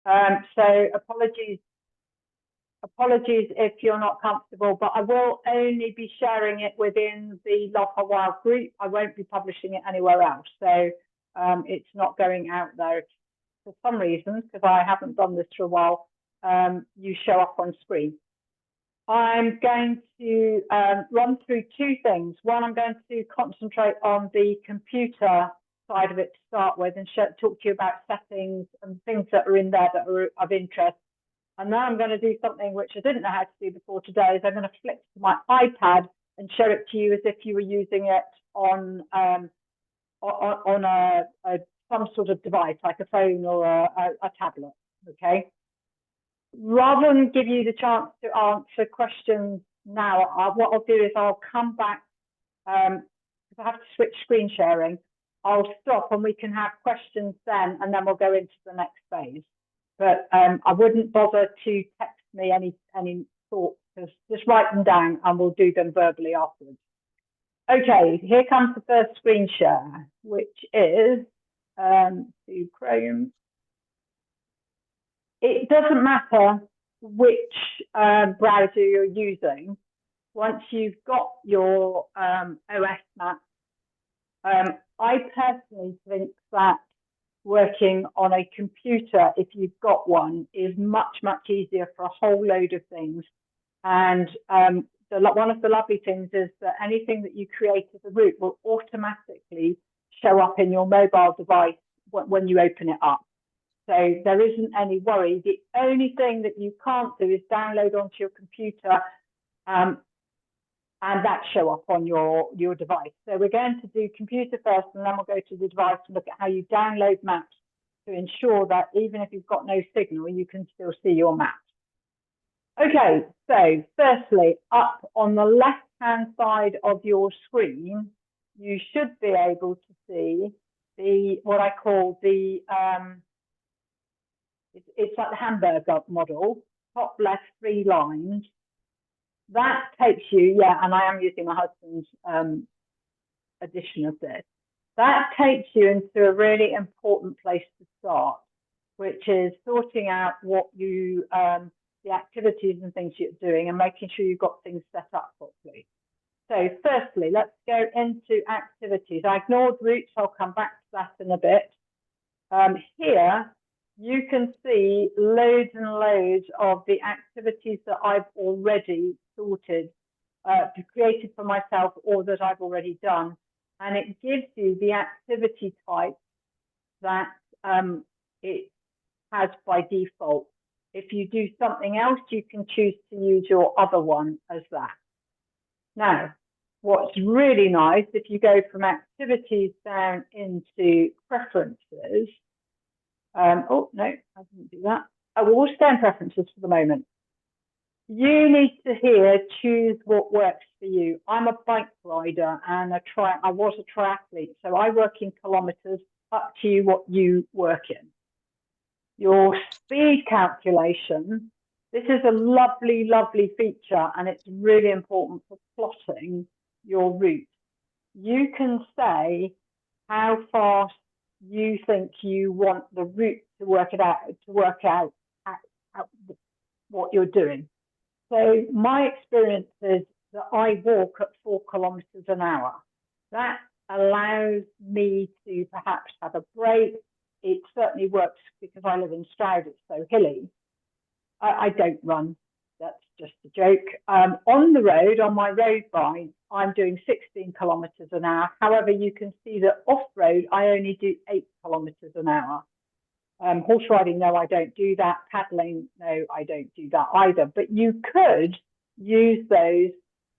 So apologies if you're not comfortable, but I will only be sharing it within the Love Her Wild group. I won't be publishing it anywhere else. So it's not going out there. For some reasons, because I haven't done this for a while, you show up on screen. I'm going to run through two things. One, I'm going to concentrate on the computer side of it to start with and talk to you about settings and things that are in there that are of interest. And now I'm going to do something which I didn't know how to do before today, is I'm going to flick to my iPad and show it to you as if you were using it on some sort of device, like a phone or a tablet, okay? Rather than give you the chance to answer questions now, what I'll do is I'll come back, because I have to switch screen sharing. I'll stop and we can have questions then, and then we'll go into the next phase. But I wouldn't bother to text me any thoughts, just write them down and we'll do them verbally afterwards. Okay, here comes the first screen share, which is to Chrome. It doesn't matter which browser you're using. Once you've got your OS map, I personally think that working on a computer, if you've got one, is much easier for a whole load of things. And one of the lovely things is that anything that you create as a route will automatically show up in your mobile device when you open it up. So there isn't any worry. The only thing that you can't do is download onto your computer and that show up on your device. So we're going to do computer first, and then we'll go to the device and look at how you download maps to ensure that even if you've got no signal, you can still see your maps. Okay, so firstly, up on the left-hand side of your screen, you should be able to see what I call the it's like the hamburger model, top left 3 lines. That takes you, and I am using my husband's edition of this. That takes you into a really important place to start, which is sorting out what you, the activities and things you're doing and making sure you've got things set up properly. So firstly, let's go into activities. I ignored routes, I'll come back to that in a bit. Here, you can see loads and loads of the activities that I've already sorted, created for myself, or that I've already done. And it gives you the activity type that it has by default. If you do something else, you can choose to use your other one as that. Now, what's really nice, if you go from activities down into preferences, oh, no, I didn't do that. We'll stay in preferences for the moment. You need to here choose what works for you. I'm a bike rider and I was a triathlete, so I work in kilometers, up to you what you work in. Your speed calculation, this is a lovely, lovely feature, and it's really important for plotting your route. You can say how fast you think you want the route to work out what you're doing. So my experience is that I walk at 4 kilometers an hour. That allows me to perhaps have a break. It certainly works because I live in Stroud, it's so hilly. I don't run, that's just a joke. On the road, on my road bike, I'm doing 16 kilometers an hour. However, you can see that off-road, I only do 8 kilometers an hour. Horse riding, no, I don't do that. Paddling, no, I don't do that either. But you could use those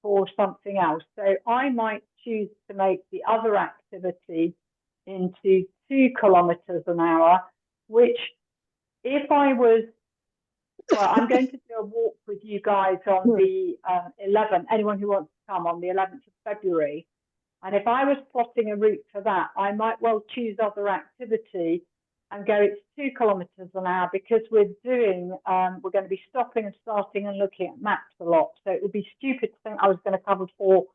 for something else. So I might choose to make the other activity into 2 kilometers an hour, which if I was, well, I'm going to do a walk with you guys on the 11th, anyone who wants to come on the 11th of February. And if I was plotting a route for that, I might well choose other activity and go, it's 2 kilometers an hour, because we're going to be stopping and starting and looking at maps a lot. So it would be stupid to think I was going to cover 4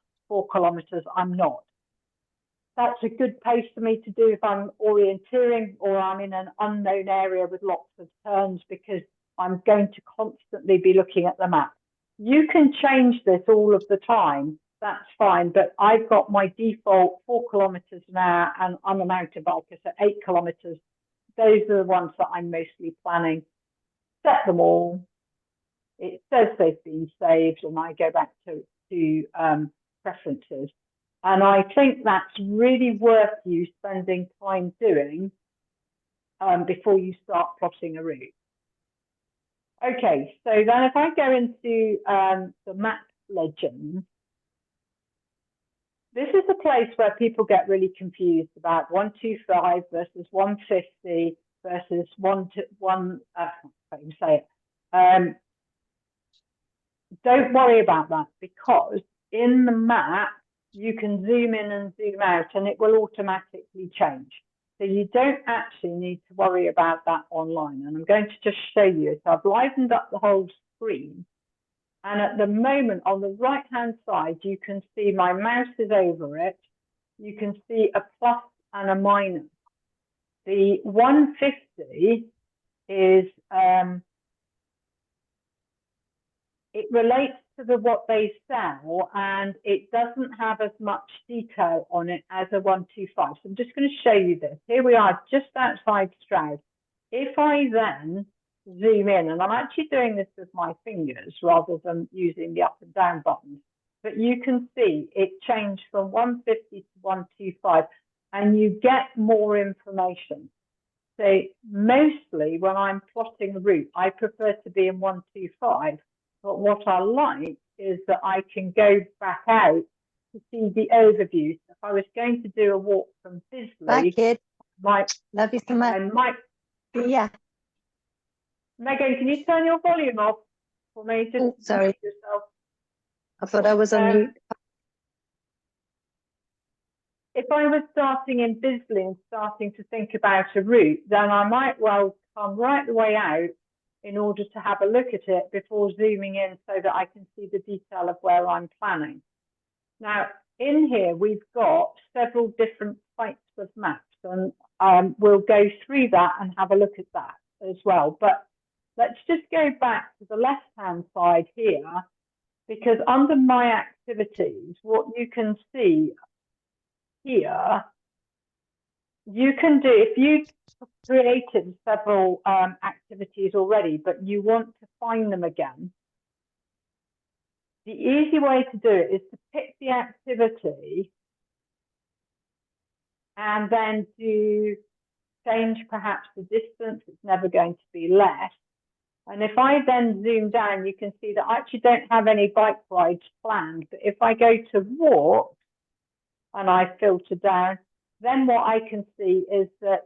kilometers. I'm not. that's a good pace for me to do if I'm orienteering or I'm in an unknown area with lots of turns, because I'm going to constantly be looking at the map. You can change this all of the time, that's fine, but I've got my default 4 kilometers an hour, and I'm a mountain biker, so 8 kilometers. Those are the ones that I'm mostly planning. Set them all. It says they've been saved, and I go back to preferences. And I think that's really worth you spending time doing before you start plotting a route. Okay, so then if I go into the map legend, this is a place where people get really confused about 125 versus 150 versus 1 I can't even say it. Don't worry about that, because in the map you can zoom in and zoom out and it will automatically change. So you don't actually need to worry about that online. And I'm going to just show you. So I've livened up the whole screen. And at the moment on the right-hand side, you can see my mouse is over it. You can see a plus and a minus. The 150 is, it relates to what they sell, and it doesn't have as much detail on it as a 125. So I'm just going to show you this. Here we are just outside Stroud. If I then zoom in, and I'm actually doing this with my fingers rather than using the up and down buttons, but you can see it changed from 150 to 125, and you get more information. So mostly when I'm plotting a route, I prefer to be in 125. But what I like is that I can go back out to see the overview. So if I was going to do a walk from Bisley, bye, kid. Love you so much. Yeah. Megan, can you turn your volume off for me? Just sorry. Yourself. I thought I was on mute. If I was starting in Bisley and starting to think about a route, then I might well come right the way out in order to have a look at it before zooming in so that I can see the detail of where I'm planning. Now, in here, we've got several different types of maps, and we'll go through that and have a look at that as well. But let's just go back to the left-hand side here, because under my activities, what you can see here, you can do, if you created several activities already, but you want to find them again, the easy way to do it is to pick the activity and then do change perhaps the distance. It's never going to be less. And if I then zoom down, you can see that I actually don't have any bike rides planned. But if I go to walk and I filter down, then what I can see is that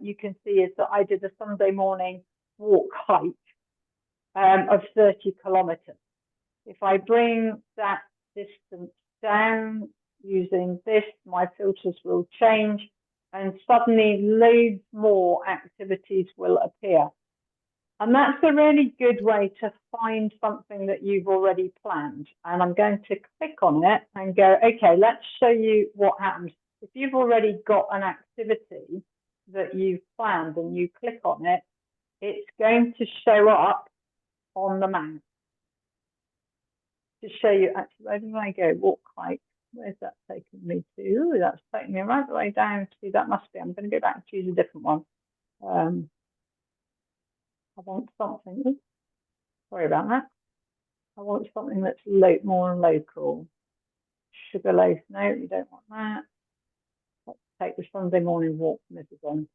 I did a Sunday morning walk hike of 30 kilometers. If I bring that distance down using this, my filters will change, and suddenly loads more activities will appear. And that's a really good way to find something that you've already planned. And I'm going to click on it and go, okay, let's show you what happens. If you've already got an activity that you've planned and you click on it, it's going to show up on the map to show you. Actually, where did I go? Walk hike. Where's that taking me to? Ooh, that's taking me right the way down to, that must be, I'm going to go back and choose a different one. I want something, sorry about that. I want something that's more local. Sugarloaf, no, you don't want that. Let's take the Sunday morning walk from Mrs.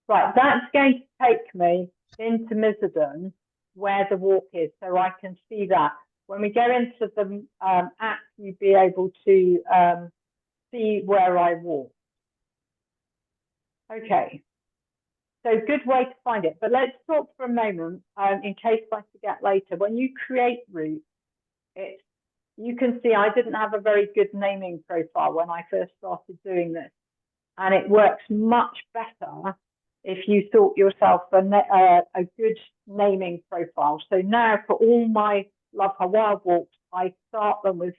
Right, that's going to take me into Mizzen, where the walk is, so I can see that. When we go into the app, you'll be able to see where I walk. Okay, so good way to find it. But let's talk for a moment, in case I forget later. When you create routes, you can see I didn't have a very good naming profile when I first started doing this. And it works much better if you thought yourself a good naming profile. So now for all my Love Her Wild walks, I start them with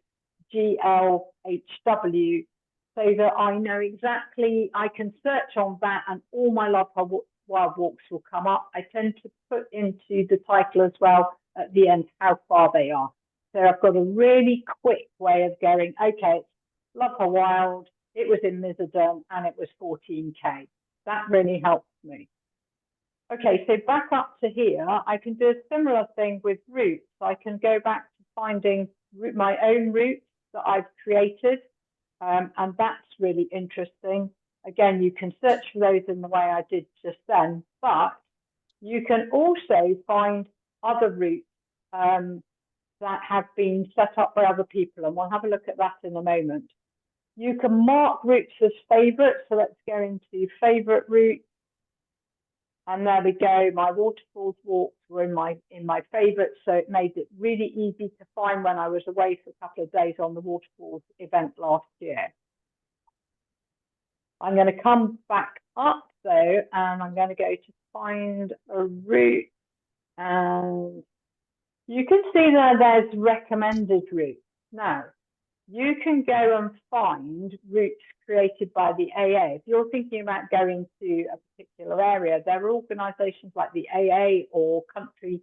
GLHW, so that I know exactly, I can search on that and all my wild walks will come up. I tend to put into the title as well at the end how far they are. So I've got a really quick way of going, okay, it's Love Her Wild, it was in Mizzerdon and it was 14K. That really helps me. Okay, so back up to here, I can do a similar thing with routes. I can go back to finding my own routes that I've created, and that's really interesting. Again, you can search for those in the way I did just then, but you can also find other routes that have been set up by other people, and we'll have a look at that in a moment. You can mark routes as favourites, so let's go into favourite routes. And there we go, my waterfalls walks were in my favourites, so it made it really easy to find when I was away for a couple of days on the waterfalls event last year. I'm going to come back up though, and I'm going to go to find a route, and you can see there's recommended routes. Now, you can go and find routes created by the AA. If you're thinking about going to a particular area, there are organisations like the AA or Country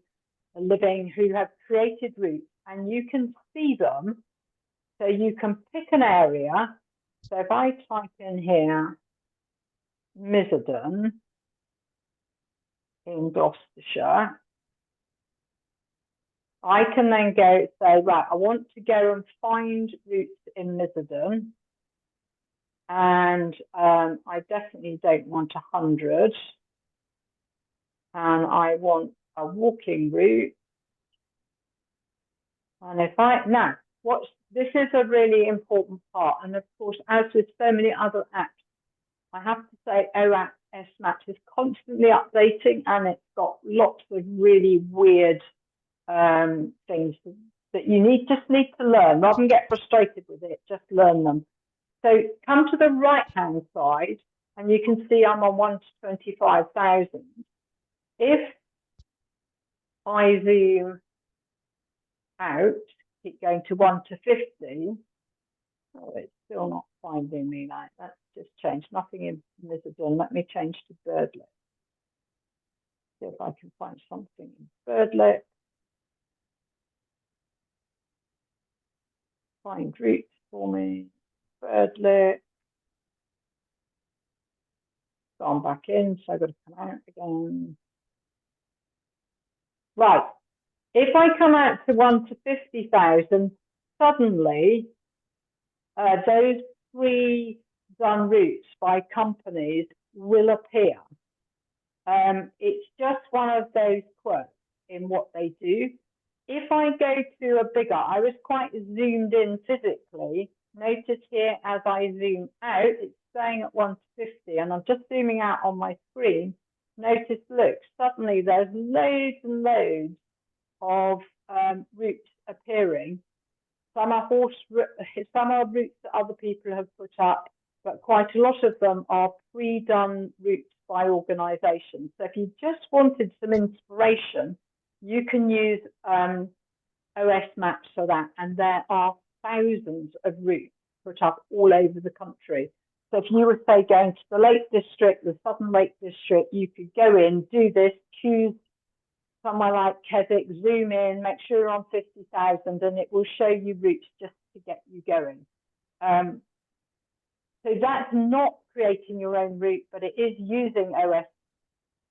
Living who have created routes, and you can see them. So you can pick an area. So if I type in here, Mizzerdon in Gloucestershire, I can then go say, right, I want to go and find routes in Mizzerdon. And I definitely don't want 100. And I want a walking route. And if now, this is a really important part. And of course, as with so many other apps, I have to say Glhw-Os-Maps is constantly updating, and it's got lots of really weird things that you just need to learn. Rather than get frustrated with it, just learn them. So come to the right-hand side, and you can see I'm on 1 to 25,000. If I zoom out, keep going to 1 to 50, oh, it's still not finding me like that. Just changed. Nothing in Mizzerdon. Let me change to Birdlet. See if I can find something in Birdlet. Find routes for me. Birdlet. Gone back in, so I've got to come out again. Right. If I come out to 1 to 50,000, suddenly those pre-done routes by companies will appear. It's just one of those quirks in what they do. If I go to a bigger, I was quite zoomed in physically. Notice here as I zoom out, it's staying at 1 to 50, and I'm just zooming out on my screen. Notice, look, suddenly there's loads and loads of routes appearing. Some are routes that other people have put up, but quite a lot of them are pre-done routes by organisations. So if you just wanted some inspiration, you can use Glhw-Os-Maps for that, and there are thousands of routes put up all over the country. So if you were, say, going to the Lake District, the Southern Lake District, you could go in, do this, choose somewhere like Keswick, zoom in, make sure you're on 50,000, and it will show you routes just to get you going. So that's not creating your own route, but it is using OS.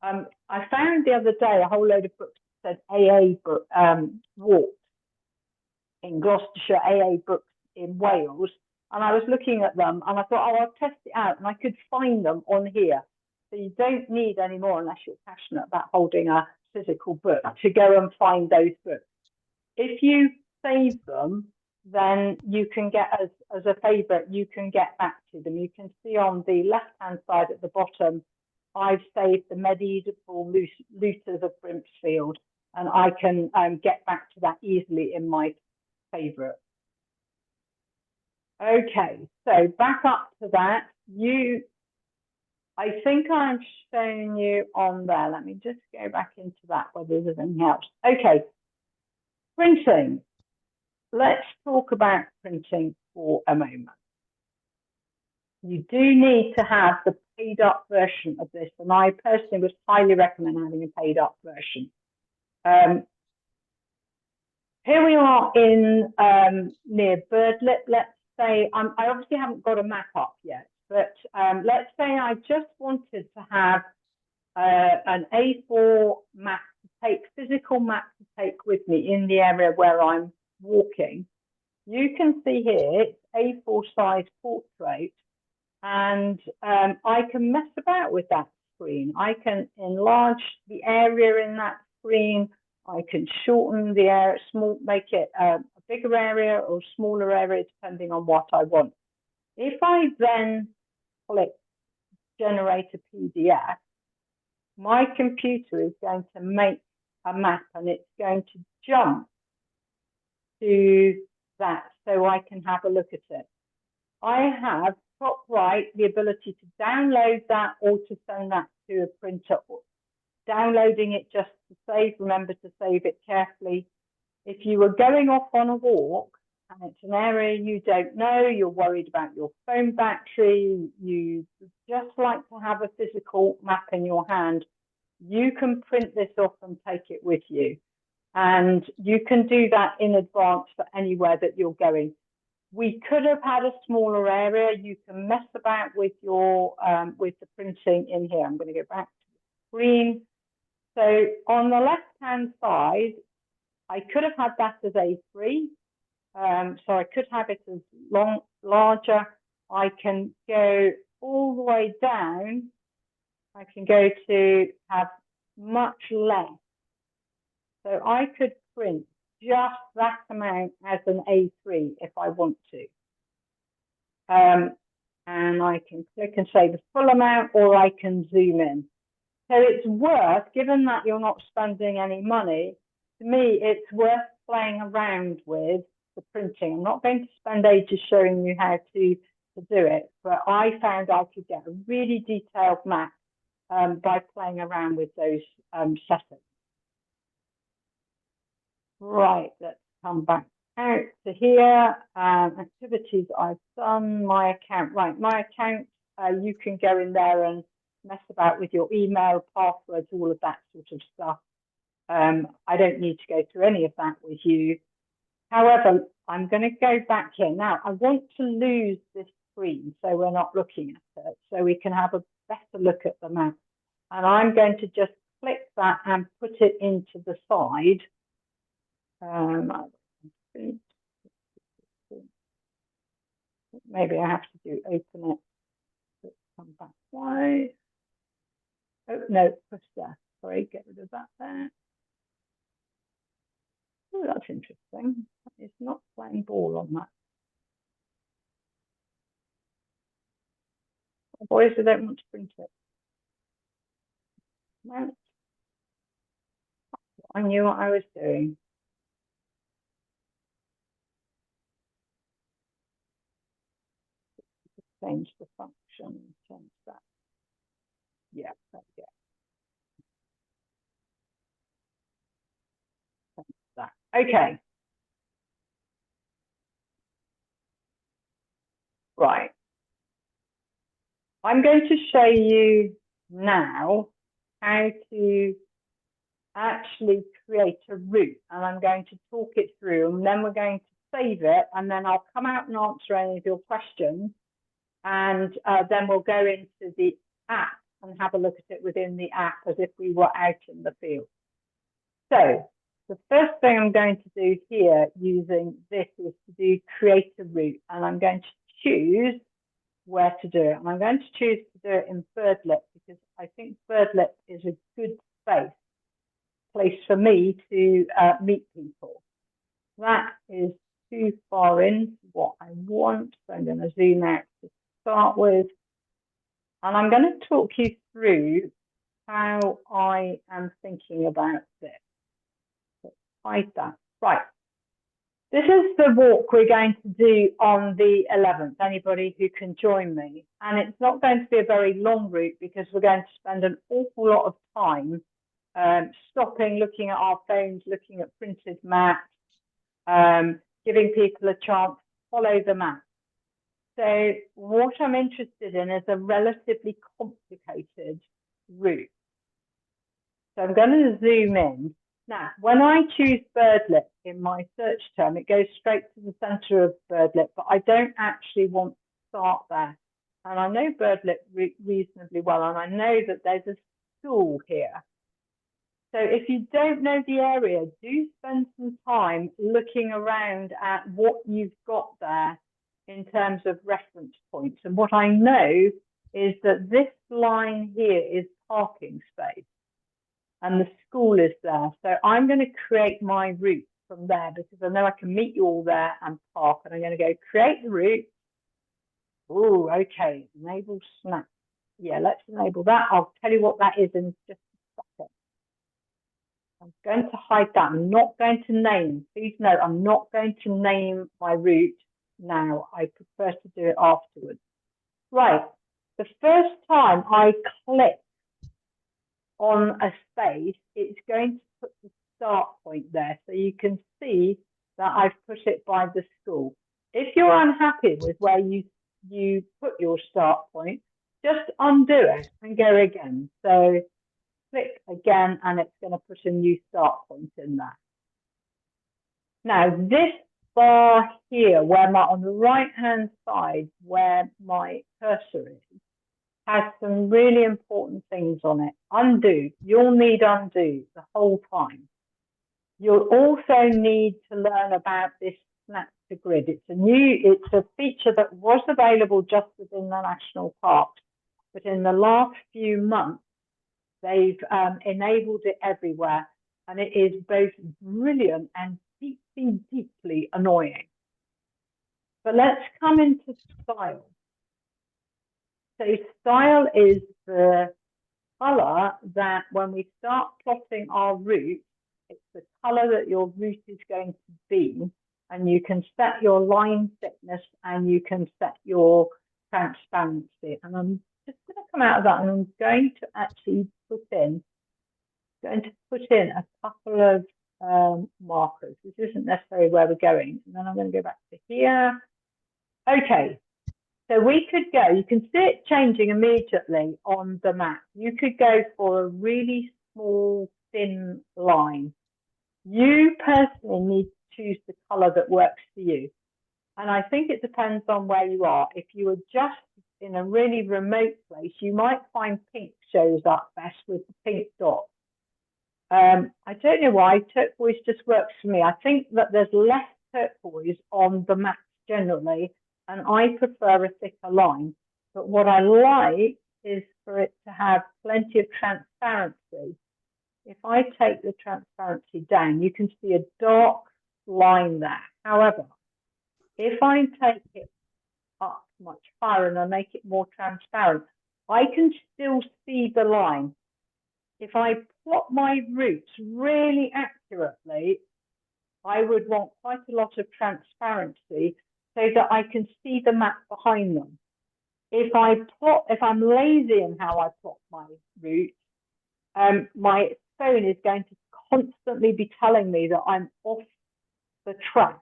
I found the other day a whole load of books that said AA book, walks in Gloucestershire, AA books in Wales, and I was looking at them and I thought, oh, I'll test it out, and I could find them on here. So you don't need any more, unless you're passionate about holding a physical book, to go and find those books. If you save them, then you can get, as a favourite, you can get back to them. You can see on the left-hand side at the bottom, I've saved the medieval looters of Brimpsfield, and I can get back to that easily in my favourite. Okay, so back up to that. I think I'm showing you on there. Let me just go back into that, whether there's anything else. Okay, printing. let's talk about printing for a moment. You do need to have the paid up version of this, and I personally would highly recommend having a paid up version. Here we are in near Birdlip. Let's say I obviously haven't got a map up yet, but let's say I just wanted to have an A4 map to take, physical map to take with me in the area where I'm walking. You can see here it's A4 size portrait, and I can mess about with that screen. I can enlarge the area in that screen. I can shorten the area, make it a bigger area or smaller area, depending on what I want. If I then click generate a PDF, my computer is going to make a map, and it's going to jump to that so I can have a look at it. I have top right the ability to download that or to send that to a printer. Downloading it just to save, remember to save it carefully. If you were going off on a walk and it's an area you don't know, you're worried about your phone battery, you just like to have a physical map in your hand, you can print this off and take it with you. And you can do that in advance for anywhere that you're going. We could have had a smaller area. You can mess about with your with the printing in here. I'm going to go back to the screen. So on the left-hand side, I could have had that as A3. So I could have it as larger. I can go all the way down. I can go to have much less. So I could print just that amount as an A3 if I want to. And I can click and say the full amount, or I can zoom in. So it's worth, given that you're not spending any money, to me, it's worth playing around with the printing. I'm not going to spend ages showing you how to do it, but I found I could get a really detailed map by playing around with those settings. Right, let's come back out to here. Activities I've done, my account. Right, my account, you can go in there and mess about with your email, passwords, all of that sort of stuff. I don't need to go through any of that with you. However, I'm going to go back here. Now, I want to lose this screen so we're not looking at it, so we can have a better look at the map. And I'm going to just click that and put it into the side. Maybe I have to do open it. Let's come back. Why? Oh, no, push there. Sorry, get rid of that there. Oh, that's interesting. It's not playing ball on that. Boys, I don't want to print it. No. I knew what I was doing. Change the function, change that. Yeah, there we go. Change that. Okay. Right. I'm going to show you now how to actually create a route, and I'm going to talk it through, and then we're going to save it, and then I'll come out and answer any of your questions, and then we'll go into the app and have a look at it within the app as if we were out in the field. So the first thing I'm going to do here using this is to do create a route, and I'm going to choose where to do it. And I'm going to choose to do it in Birdlip because I think Birdlip is a good place for me to meet people. That is too far in what I want, so I'm going to zoom out to start with. And I'm going to talk you through how I am thinking about this. Let's hide that. Right. This is the walk we're going to do on the 11th, anybody who can join me. And it's not going to be a very long route because we're going to spend an awful lot of time stopping, looking at our phones, looking at printed maps, giving people a chance to follow the map. So what I'm interested in is a relatively complicated route. So I'm going to zoom in. Now, when I choose birdlip in my search term, it goes straight to the center of birdlip, but I don't actually want to start there. And I know birdlip reasonably well, and I know that there's a school here. So if you don't know the area, do spend some time looking around at what you've got there in terms of reference points. And what I know is that this line here is parking space and the school is there. So I'm going to create my route from there because I know I can meet you all there and park. And I'm going to go create the route. Oh, okay, enable snap. Yeah, let's enable that. I'll tell you what that is in just a second. I'm going to hide that. I'm not going to name. Please note, I'm not going to name my route now. I prefer to do it afterwards. Right. The first time I click on a space, it's going to put the start point there. So you can see that I've put it by the school. If you're unhappy with where you put your start point, just undo it and go again. So click again and it's going to put a new start point in there. Now this bar here, where on the right hand side where my cursor is, has some really important things on it. Undo, you'll need undo the whole time. You'll also need to learn about this snap to grid. It's a feature that was available just within the national parks, but in the last few months, they've enabled it everywhere, and it is both brilliant and deeply, deeply annoying. But let's come into style. So style is the color that when we start plotting our route, it's the color that your route is going to be, and you can set your line thickness and you can set your transparency. And I'm just going to come out of that and I'm going to actually put in a couple of markers. This isn't necessarily where we're going. And then I'm going to go back to here. Okay, so we could go, you can see it changing immediately on the map. You could go for a really small, thin line. You personally need to choose the color that works for you. And I think it depends on where you are. If you are just in a really remote place, you might find pink shows up best with the pink dot. I don't know why turquoise just works for me. I think that there's less turquoise on the maps generally, and I prefer a thicker line. But what I like is for it to have plenty of transparency. If I take the transparency down, you can see a dark line there. However, if I take it up much higher and I make it more transparent, I can still see the line. If I plot my routes really accurately, I would want quite a lot of transparency so that I can see the map behind them. If I'm lazy in how I plot my route, my phone is going to constantly be telling me that I'm off the track,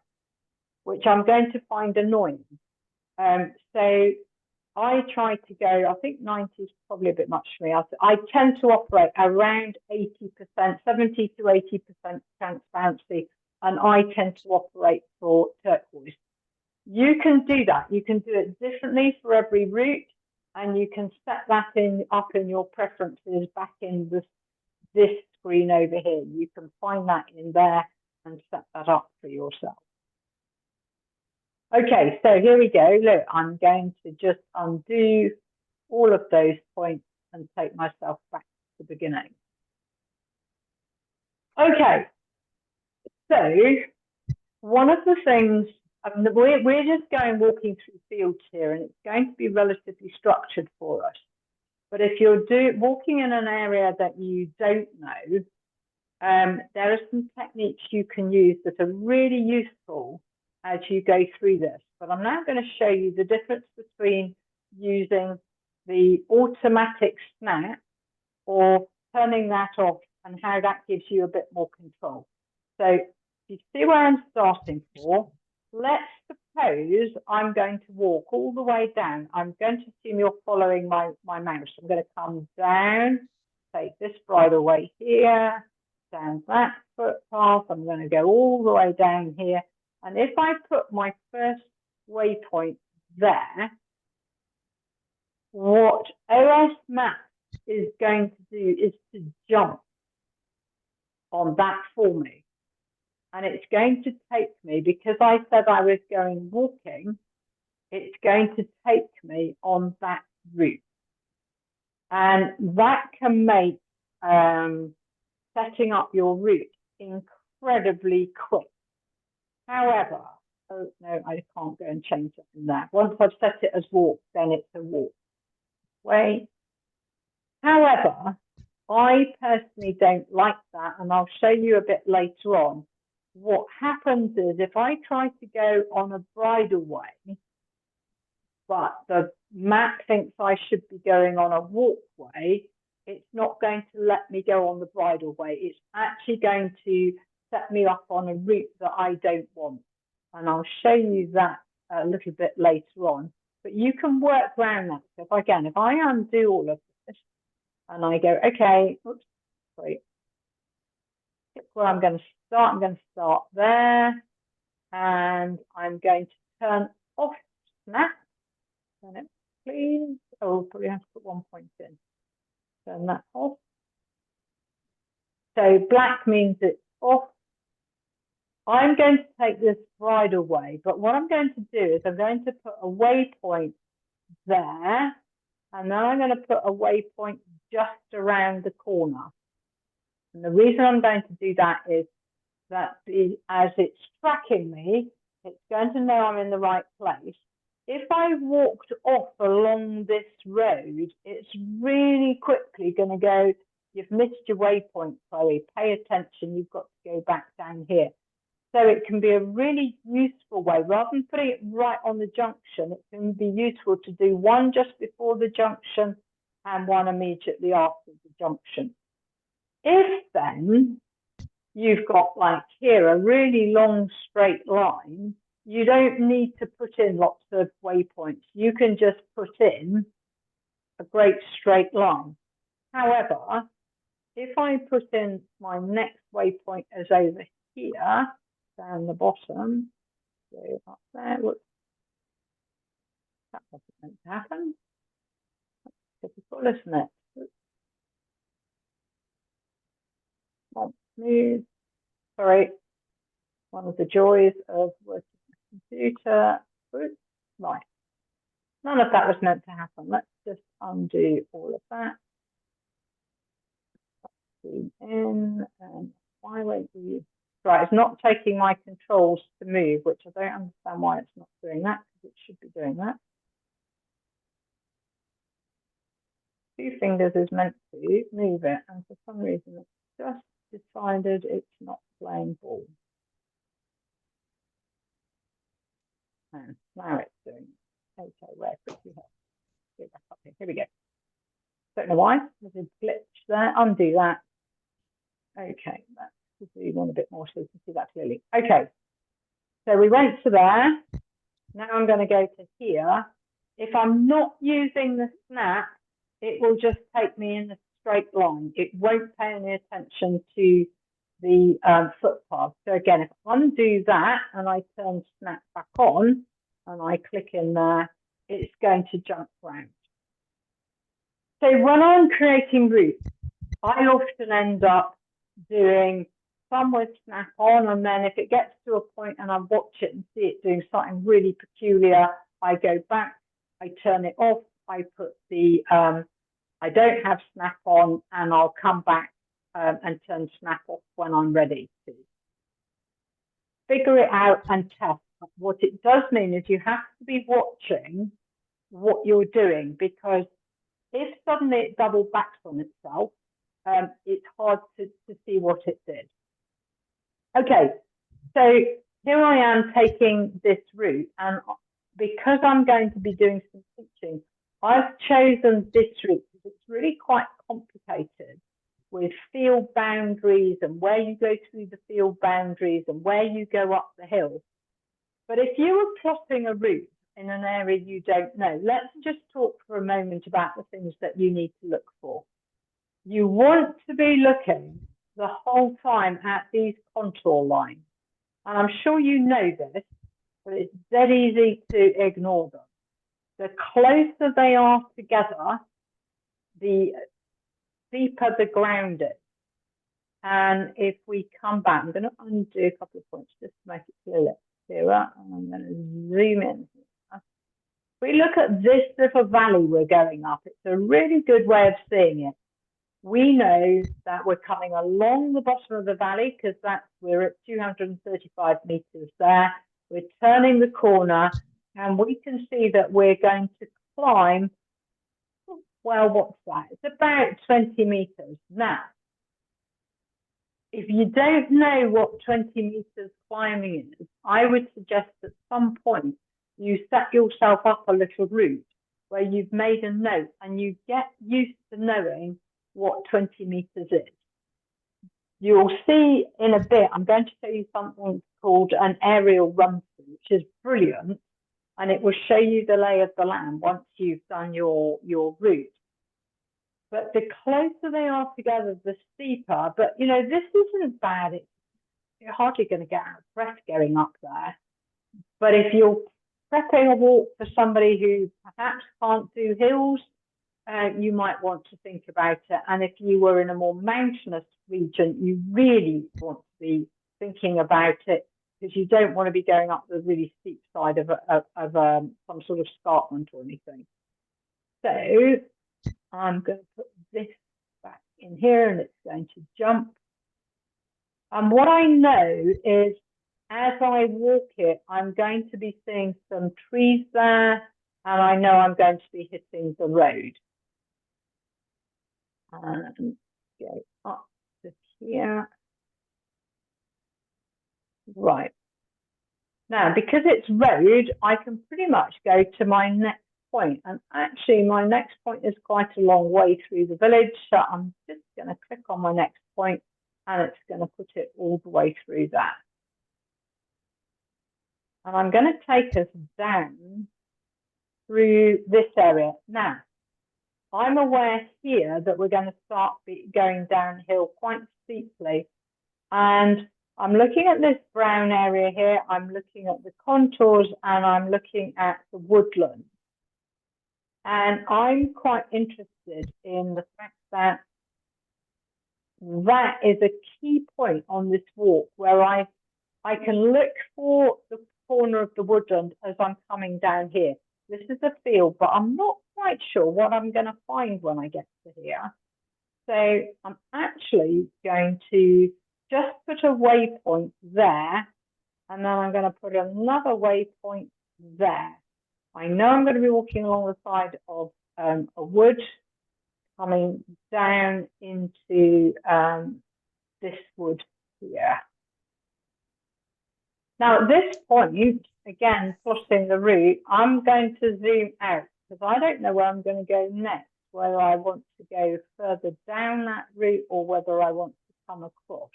which I'm going to find annoying. So I try to go, I think 90 is probably a bit much for me. I tend to operate around 80%, 70 to 80% transparency, and I tend to operate for turquoise. You can do that. You can do it differently for every route, and you can set that up in your preferences back in this screen over here. You can find that in there and set that up for yourself. Okay, so here we go. Look, I'm going to just undo all of those points and take myself back to the beginning. Okay, so one of the things, we're just walking through fields here, and it's going to be relatively structured for us. But if you're walking in an area that you don't know, there are some techniques you can use that are really useful as you go through this. But I'm now going to show you the difference between using the automatic snap or turning that off and how that gives you a bit more control. So you see where I'm starting for. let's suppose I'm going to walk all the way down. I'm going to assume you're following my mouse. I'm going to come down, take this bridleway here, down that footpath. I'm going to go all the way down here. And if I put my first waypoint there, what Glhw-Os-Maps is going to do is to jump on that for me. And it's going to take me, because I said I was going walking, it's going to take me on that route. And that can make setting up your route incredibly quick. However, oh no, I can't go and change it in that. Once I've set it as walk, then it's a walk. Wait. However, I personally don't like that, and I'll show you a bit later on. What happens is if I try to go on a bridleway, but the map thinks I should be going on a walkway, it's not going to let me go on the bridleway. It's actually going to set me up on a route that I don't want. And I'll show you that a little bit later on. But you can work around that. So if I undo all of this and I go, okay, oops, sorry, where I'm going to start. I'm going to start there, and I'm going to turn off snap. Turn it, please. Oh, probably have to put 1 point in. Turn that off. So black means it's off. I'm going to take this bridleway, but what I'm going to do is I'm going to put a waypoint there, and then I'm going to put a waypoint just around the corner. And the reason I'm going to do that is that as it's tracking me, it's going to know I'm in the right place. If I walked off along this road, it's really quickly going to go, you've missed your waypoint, Chloe, pay attention, you've got to go back down here. So it can be a really useful way, rather than putting it right on the junction, it can be useful to do one just before the junction and one immediately after the junction. If then you've got, like here, a really long straight line, you don't need to put in lots of waypoints. You can just put in a great straight line. However, if I put in my next waypoint as over here, down the bottom, go up there, whoops, that wasn't meant to happen. That's difficult, isn't it? Not move. Sorry, one of the joys of working with a computer. Oops. Right, none of that was meant to happen. Let's just undo all of that. Zoom in, and why won't you? Right, it's not taking my controls to move, which I don't understand why it's not doing that, because it should be doing that. 2 fingers is meant to move it, and for some reason it's just decided it's not playing ball. And now it's doing it. Okay, where quickly go back up here. Here we go. Don't know why. There's a glitch there. Undo that. Okay, that's to do one a bit more so you can see that clearly. Okay, so we went to there. Now I'm going to go to here. If I'm not using the snap, it will just take me in a straight line. It won't pay any attention to the footpath. So again, if I undo that and I turn snap back on and I click in there, it's going to jump around. So when I'm creating routes, I often end up doing some with snap on, and then if it gets to a point and I watch it and see it doing something really peculiar, I go back, I turn it off, I put the I don't have snap on, and I'll come back and turn snap off when I'm ready to. Figure it out and test. What it does mean is you have to be watching what you're doing, because if suddenly it double backs on itself, it's hard to see what it did. Okay, so here I am taking this route, and because I'm going to be doing some teaching, I've chosen this route because it's really quite complicated with field boundaries and where you go through the field boundaries and where you go up the hill. But if you were plotting a route in an area you don't know, let's just talk for a moment about the things that you need to look for. You want to be looking the whole time at these contour lines. And I'm sure you know this, but it's dead easy to ignore them. The closer they are together, the deeper the ground is. And if we come back, I'm going to undo a couple of points just to make it clearer. And I'm going to zoom in. If we look at this little valley we're going up, it's a really good way of seeing it. We know that we're coming along the bottom of the valley because we're at 235 meters there. We're turning the corner and we can see that we're going to climb, well, what's that? It's about 20 meters. Now, if you don't know what 20 meters climbing is, I would suggest at some point you set yourself up a little route where you've made a note and you get used to knowing what 20 meters is. You'll see in a bit, I'm going to show you something called an aerial run through, which is brilliant, and it will show you the lay of the land once you've done your route. But the closer they are together, the steeper. But, you know, this isn't bad. You're hardly going to get out of breath going up there. But if you're prepping a walk for somebody who perhaps can't do hills, you might want to think about it. And if you were in a more mountainous region, you really want to be thinking about it because you don't want to be going up the really steep side of some sort of escarpment or anything. So I'm going to put this back in here and it's going to jump. And what I know is as I walk it, I'm going to be seeing some trees there and I know I'm going to be hitting the road. And go up to here. Right. Now, because it's road, I can pretty much go to my next point. And actually, my next point is quite a long way through the village. So I'm just going to click on my next point and it's going to put it all the way through that. And I'm going to take us down through this area. Now, I'm aware here that we're going to start going downhill quite steeply. And I'm looking at this brown area here. I'm looking at the contours and I'm looking at the woodland. And I'm quite interested in the fact that that is a key point on this walk where I can look for the corner of the woodland as I'm coming down here. This is a field, but I'm not quite sure what I'm going to find when I get to here. So I'm actually going to just put a waypoint there, and then I'm going to put another waypoint there. I know I'm going to be walking along the side of a wood, coming down into this wood here. Now at this point, again, plotting the route, I'm going to zoom out because I don't know where I'm going to go next, whether I want to go further down that route or whether I want to come across.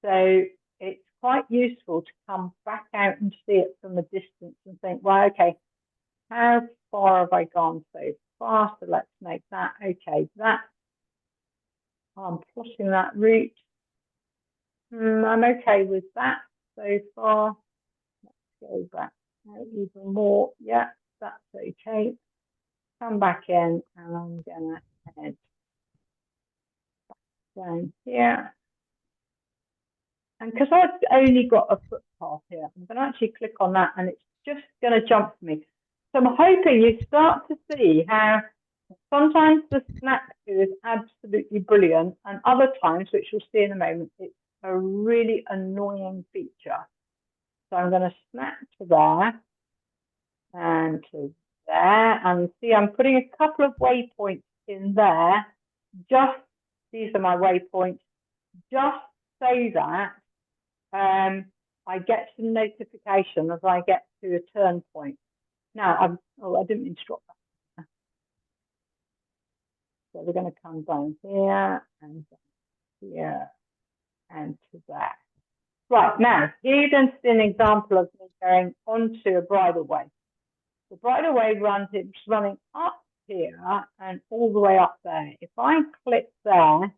So it's quite useful to come back out and see it from a distance and think, well, okay, how far have I gone so far? So let's make that, okay, that, I'm plotting that route. I'm okay with that so far. Let's go back out even more. Yeah, that's okay. Come back in and I'm going to head back down here. And because I've only got a footpath here, I'm going to actually click on that and it's just going to jump for me. So I'm hoping you start to see how sometimes the snap to is absolutely brilliant and other times, which we'll see in a moment, it's a really annoying feature. So I'm going to snap to there and to there and see I'm putting a couple of waypoints in there. Just, these are my waypoints, just so that I get some notification as I get to a turn point. Now, I didn't mean to drop that. So we're going to come down here and here and to there. Right, now, here's going to be an example of me going onto a bridleway. The bridleway runs, it's running up here and all the way up there. If I click there,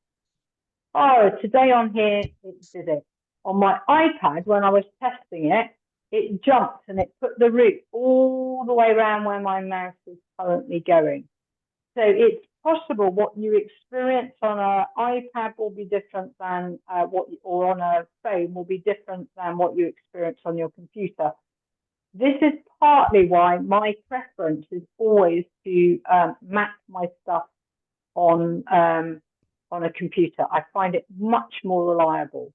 oh, today on here, it did it. On my iPad, when I was testing it, it jumped and it put the route all the way around where my mouse is currently going. So it's possible what you experience on an iPad will be different than or on a phone will be different than what you experience on your computer. This is partly why my preference is always to map my stuff on a computer. I find it much more reliable.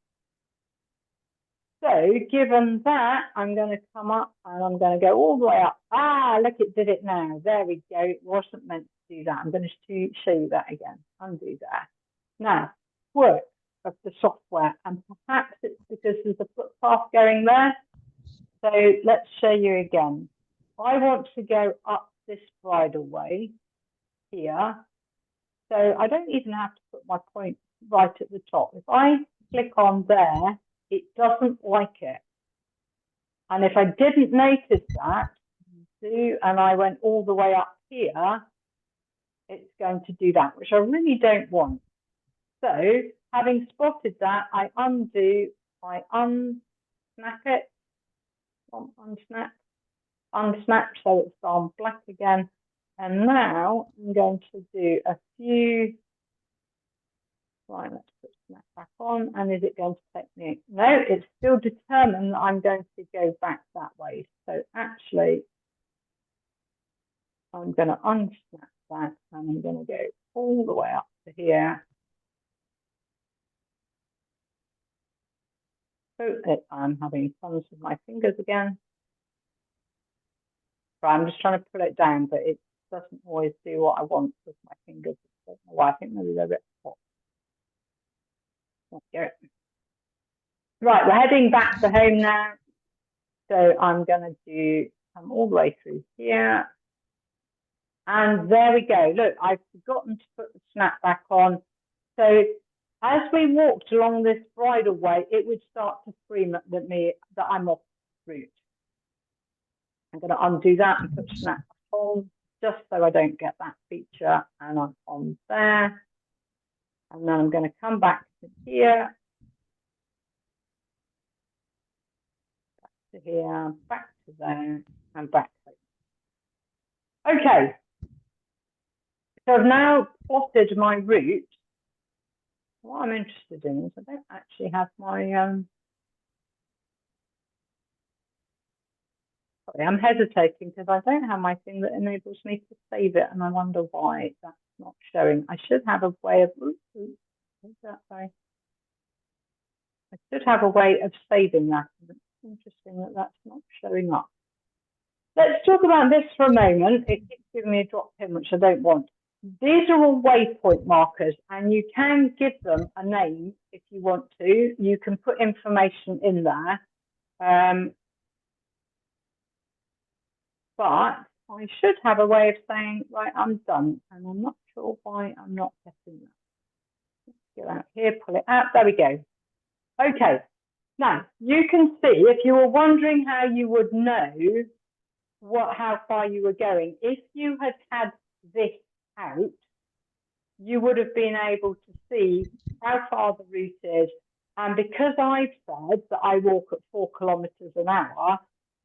So given that, I'm going to come up and I'm going to go all the way up. Ah, look, it did it now. There we go. It wasn't meant to do that. I'm going to show you that again. Undo that. Now, work of the software, and perhaps it's because there's a footpath going there. So let's show you again. I want to go up this bridleway here. So I don't even have to put my point right at the top. If I click on there, it doesn't like it. And if I didn't notice that, and I went all the way up here, it's going to do that, which I really don't want. So having spotted that, I undo, I unsnap it, unsnap so it's gone black again. And now I'm going to do a few. Right, let's put snap back on. And is it going to take me? No, it's still determined that I'm going to go back that way. So actually, I'm going to unsnap that and I'm going to go all the way up to here. Oh, I'm having fun with my fingers again. Right, I'm just trying to pull it down, but it doesn't always do what I want with my fingers. I don't know why. I think maybe they're a bit hot. There we go. Right, we're heading back to home now. So I'm going to come all the way through here. And there we go. Look, I've forgotten to put the snap back on. So as we walked along this bridleway, it would start to scream at me that I'm off route. I'm going to undo that and put snap back on, just so I don't get that feature. And I'm on there. And then I'm going to come back to here. Back to here, back to there, and back home. Okay. So I've now plotted my route. What I'm interested in is I don't actually have my sorry, I'm hesitating because I don't have my thing that enables me to save it, and I wonder why that's not showing. I should have a way of sorry. I should have a way of saving that. It's interesting that that's not showing up. Let's talk about this for a moment. It keeps giving me a drop pin, which I don't want. These are all waypoint markers, and you can give them a name if you want to. You can put information in there. But I should have a way of saying, right, I'm done. And I'm not sure why I'm not getting that. Let's get out here, pull it out. There we go. Okay. Now, you can see, if you were wondering how you would know how far you were going, if you had had this out, you would have been able to see how far the route is. And because I've said that I walk at 4 kilometers an hour,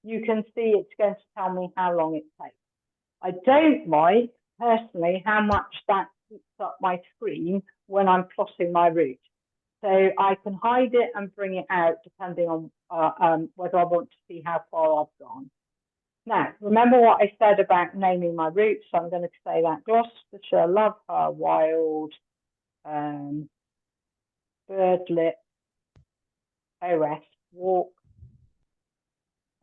you can see it's going to tell me how long it takes. I don't like, personally, how much that keeps up my screen when I'm plotting my route. So I can hide it and bring it out depending on whether I want to see how far I've gone. Now, remember what I said about naming my route. So I'm going to say that Gloucestershire, Love Her, Wild, Birdlip, OS, Walk.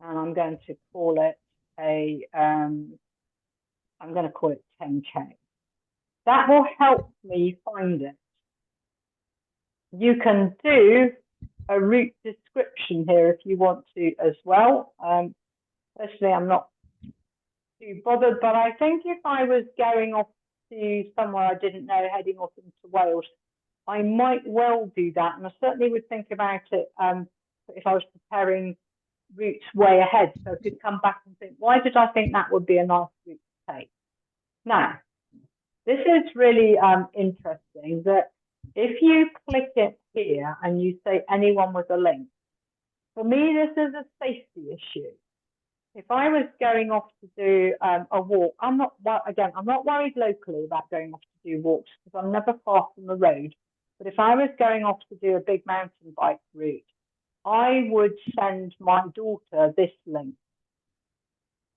And I'm going to call it I'm going to call it 10K. That will help me find it. You can do a route description here if you want to as well. Personally, I'm not too bothered, but I think if I was going off to somewhere I didn't know, heading off into Wales, I might well do that. And I certainly would think about it if I was preparing routes way ahead, so I could come back and think, why did I think that would be a nice route to take? Now, this is really interesting that if you click it here and you say anyone with a link, for me, this is a safety issue. If I was going off to do a walk, I'm not worried locally about going off to do walks because I'm never far from the road. But if I was going off to do a big mountain bike route, I would send my daughter this link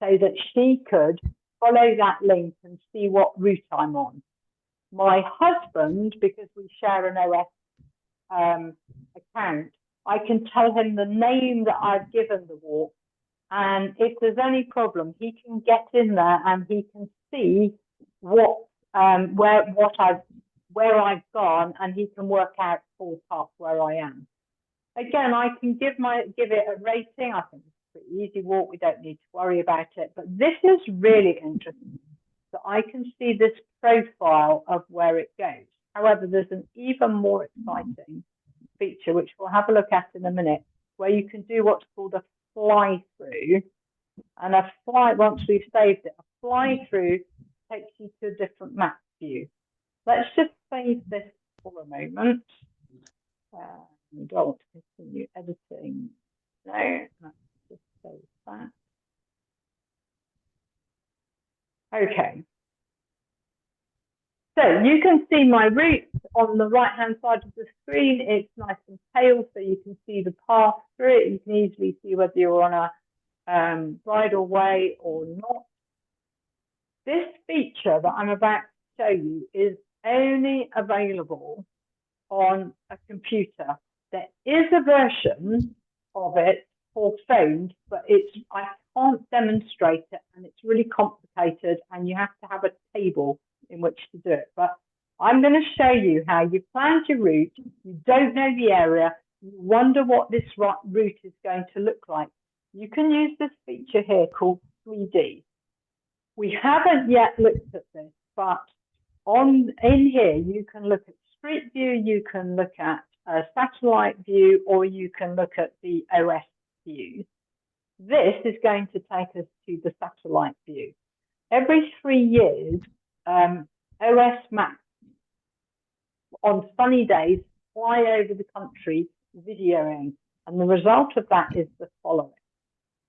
so that she could follow that link and see what route I'm on. My husband, because we share an OS account, I can tell him the name that I've given the walk, and if there's any problem, he can get in there and he can see where I've gone, and he can work out full path where I am. Again, I can give it a rating. I think it's a pretty easy walk. We don't need to worry about it. But this is really interesting. So I can see this profile of where it goes. However, there's an even more exciting feature, which we'll have a look at in a minute, where you can do what's called a fly through. And once we've saved it, a fly through takes you to a different map view. Let's just save this for a moment. We don't want to continue editing. No, let's just save that. Okay. So you can see my route on the right-hand side of the screen. It's nice and pale, so you can see the path through it. You can easily see whether you're on a bridleway or not. This feature that I'm about to show you is only available on a computer. There is a version of it for phones, but I can't demonstrate it, and it's really complicated, and you have to have a table in which to do it. But I'm going to show you how you planned your route, you don't know the area, you wonder what this route is going to look like. You can use this feature here called 3D. We haven't yet looked at this, but in here you can look at Street View, you can look at a satellite view, or you can look at the OS view. This is going to take us to the satellite view. Every 3 years, OS-Maps on sunny days fly over the country videoing, and the result of that is the following.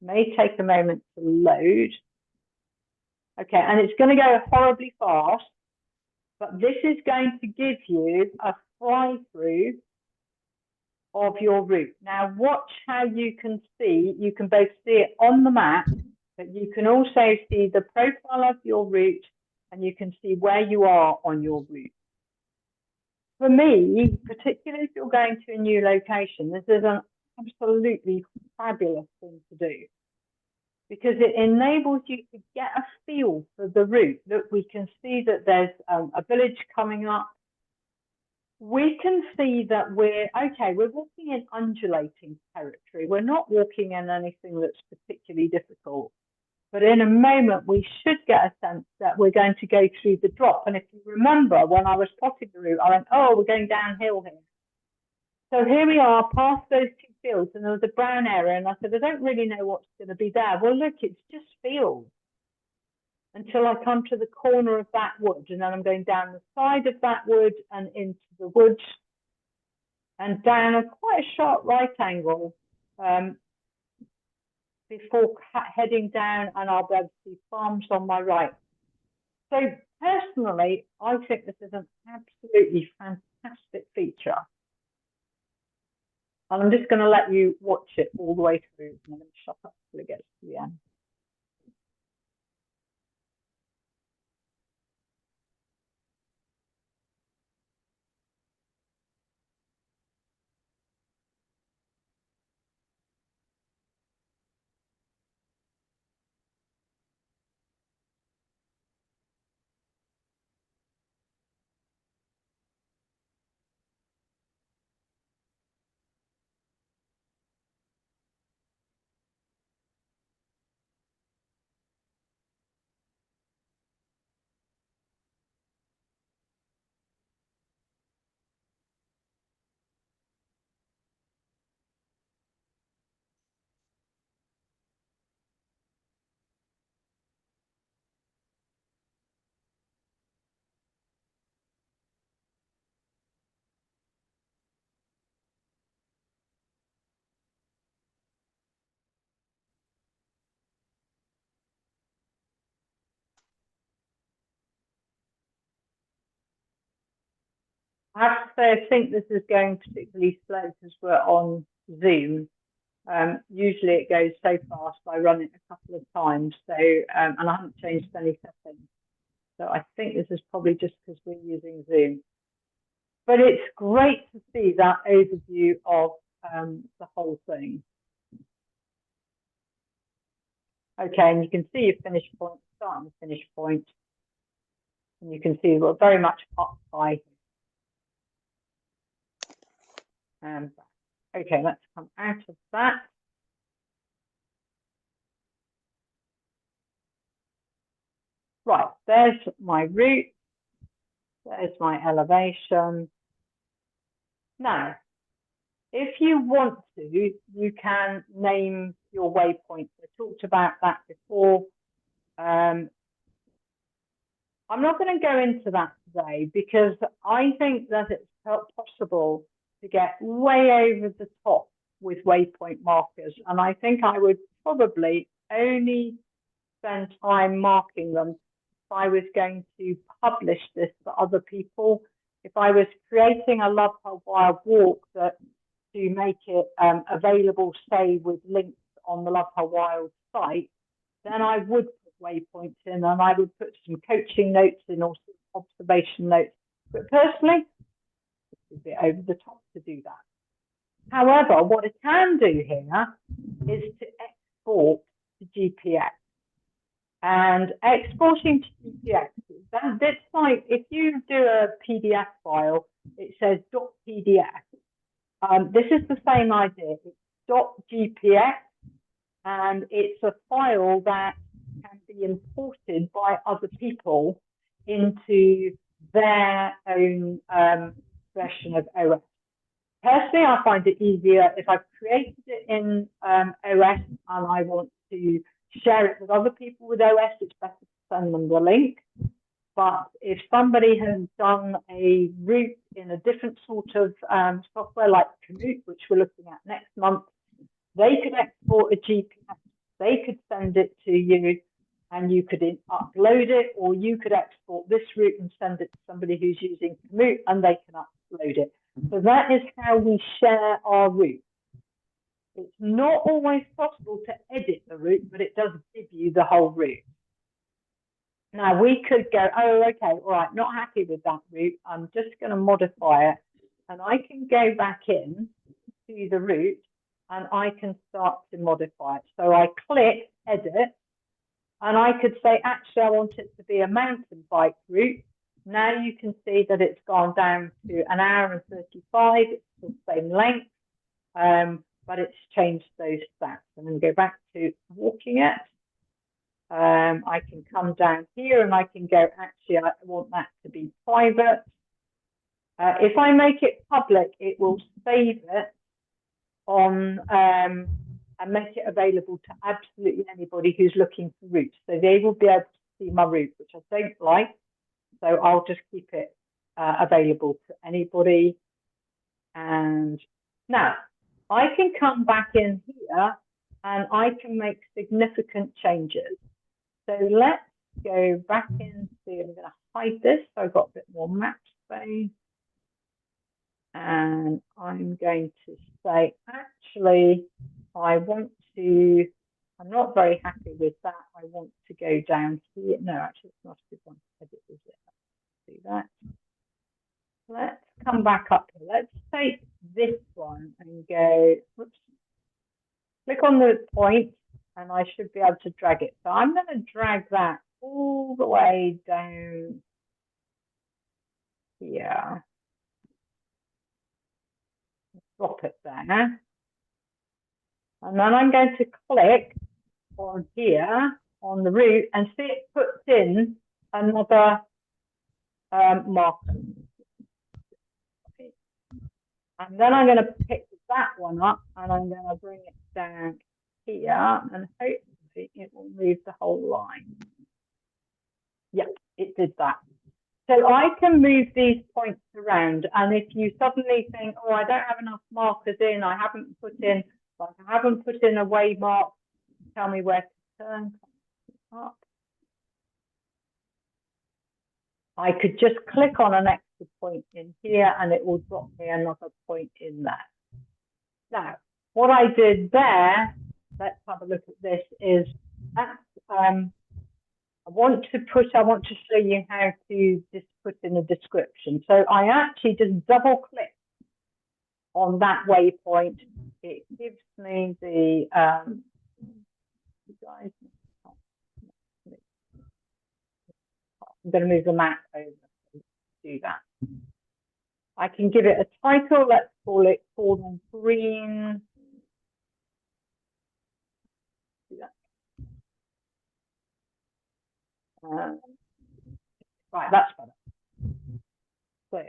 It may take a moment to load. Okay, and it's going to go horribly fast, but this is going to give you a fly-through of your route. Now, watch how you can both see it on the map, but you can also see the profile of your route, and you can see where you are on your route. For me, particularly if you're going to a new location, this is an absolutely fabulous thing to do, because it enables you to get a feel for the route. Look, we can see that there's a village coming up. We can see that we're walking in undulating territory. We're not walking in anything that's particularly difficult. But in a moment, we should get a sense that we're going to go through the drop. And if you remember, when I was plotting the route, I went, oh, we're going downhill here. So here we are past those 2 fields, and there was a brown area. And I said, I don't really know what's going to be there. Well, look, it's just fields until I come to the corner of that wood. And then I'm going down the side of that wood and into the woods and down quite a sharp right angle before heading down, and I'll be able to see farms on my right. So personally, I think this is an absolutely fantastic feature. And I'm just going to let you watch it all the way through. And I'm going to shut up until it gets to the end. I have to say, I think this is going particularly slow because we're on Zoom. Usually it goes so fast, I run it a couple of times. So, and I haven't changed any settings. So I think this is probably just because we're using Zoom. But it's great to see that overview of the whole thing. Okay, and you can see your finish point, start and finish point. And you can see we're very much up high. Okay, let's come out of that. Right, there's my route. There's my elevation. Now, if you want to, you can name your waypoints. I talked about that before. I'm not going to go into that today because I think that it's possible to get way over the top with waypoint markers. And I think I would probably only spend time marking them if I was going to publish this for other people. If I was creating a Love Her Wild walk that to make it available, say, with links on the Love Her Wild site, then I would put waypoints in and I would put some coaching notes in or some observation notes. But personally, it's a bit over the top to do that. However, what I can do here is to export to GPS. And exporting to GPS, that's like if you do a PDF file, it says .pdf. This is the same idea. It's .gps, and it's a file that can be imported by other people into their own version of OS. Personally, I find it easier if I've created it in OS and I want to share it with other people with OS, it's better to send them the link. But if somebody has done a route in a different sort of software like Commute, which we're looking at next month, they could export a GPS, they could send it to you and you could upload it, or you could export this route and send it to somebody who's using Commute and they can upload it. So that is how we share our route. It's not always possible to edit the route, but it does give you the whole route. Now we could go, oh, okay, all right, not happy with that route. I'm just going to modify it. And I can go back in to the route and I can start to modify it. So I click edit and I could say, actually, I want it to be a mountain bike route. Now you can see that it's gone down to 1 hour and 35. It's the same length. But it's changed those stats. I'm going to go back to walking it. I can come down here and I can go, actually, I want that to be private. If I make it public, it will save it on and make it available to absolutely anybody who's looking for routes. So they will be able to see my route, which I don't like. So I'll just keep it available to anybody. And now, I can come back in here and I can make significant changes. So let's go back into, I'm going to hide this so I've got a bit more map space. And I'm going to say, actually, I want to, I'm not very happy with that. I want to go down here. No, actually, it's not a good one to edit, is it? Let's do that. Let's come back up here. Let's take this one and go, whoops, click on the point and I should be able to drag it. So I'm going to drag that all the way down here. Drop it there. And then I'm going to click on here on the route and see it puts in another marker. And then I'm going to pick that one up and I'm going to bring it down here and hopefully it will move the whole line. Yep, it did that. So I can move these points around, and if you suddenly think, oh, I don't have enough markers in, I haven't put in a way mark, tell me where to turn up. I could just click on an X the point in here, and it will drop me another point in there. Now, what I did there, let's have a look at this, is I want to show you how to just put in a description. So I actually just double click on that waypoint. It gives me the, you guys, I'm going to move the map over to do that. I can give it a title. Let's call it Cordon Green. Right, that's better. So,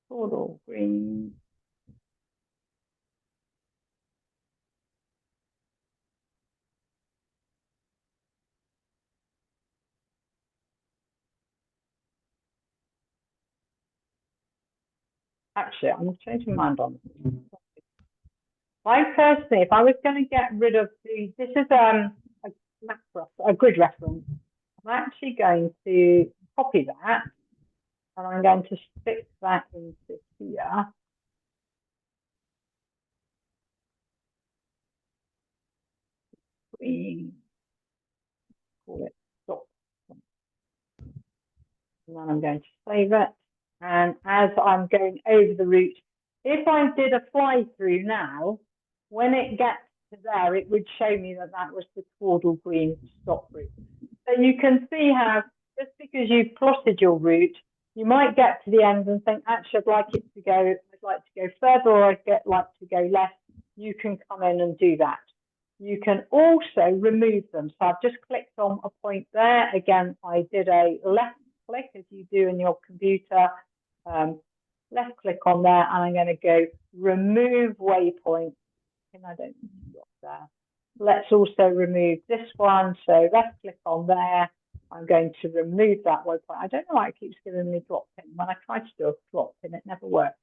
Cordon Green. Actually, I'm changing my mind on this. I personally, if I was going to get rid of this is a grid reference. I'm actually going to copy that, and I'm going to stick that into here. We call it stop. And then I'm going to save it. And as I'm going over the route, if I did a fly through now, when it gets to there, it would show me that that was the Caudle Green stop route. So you can see how just because you've plotted your route, you might get to the end and think, actually, I'd like to go further, or I'd like to go left. You can come in and do that. You can also remove them. So I've just clicked on a point there. Again, I did a left click as you do in your computer. Left click on there, and I'm going to go remove waypoint. And I don't stop there. Let's also remove this one. So left click on there. I'm going to remove that waypoint. I don't know why it keeps giving me drop pin. When I try to do a drop pin, it never works.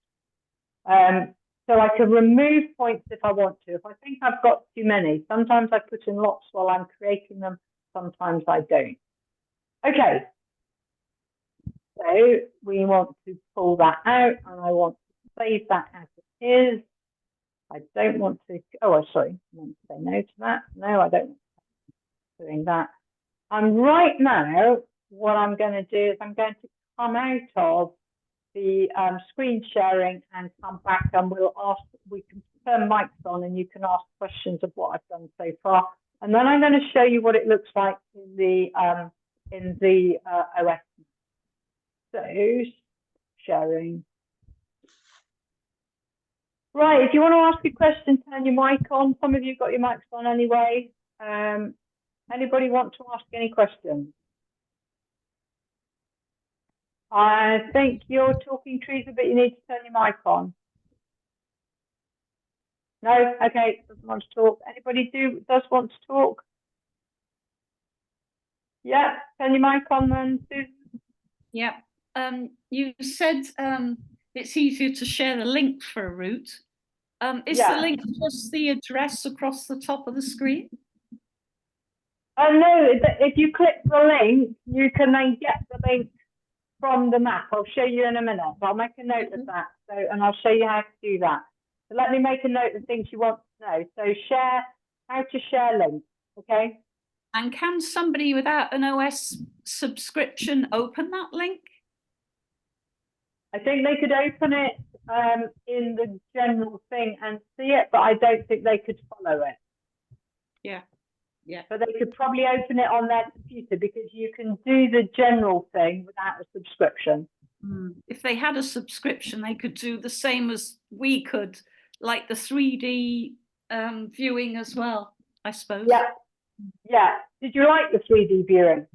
So I can remove points if I want to. If I think I've got too many, sometimes I put in lots while I'm creating them. Sometimes I don't. Okay. So we want to pull that out, and I want to save that as it is. I don't want to, sorry, I want to say no to that. No, I don't want to doing that. And right now, what I'm going to do is I'm going to come out of the screen sharing and come back, and we can turn mics on and you can ask questions of what I've done so far. And then I'm going to show you what it looks like in the OS. So, sharing. Right, if you want to ask a question, turn your mic on. Some of you got your mics on anyway. Anybody want to ask any questions? I think you're talking, Teresa, but you need to turn your mic on. No? Okay, doesn't want to talk. Anybody does want to talk? Yeah, turn your mic on then, Susan. Yeah. You said it's easier to share the link for a route. Is the link just the address across the top of the screen? No, if you click the link, you can then get the link from the map. I'll show you in a minute. I'll make a note of that. So, and I'll show you how to do that. So let me make a note of things you want to know. So how to share links, okay? And can somebody without an OS subscription open that link? I think they could open it in the general thing and see it, but I don't think they could follow it. Yeah. Yeah. But they could probably open it on their computer, because you can do the general thing without a subscription. If they had a subscription, they could do the same as we could, like the 3D viewing as well, I suppose. Yeah. Yeah. Did you like the 3D viewing?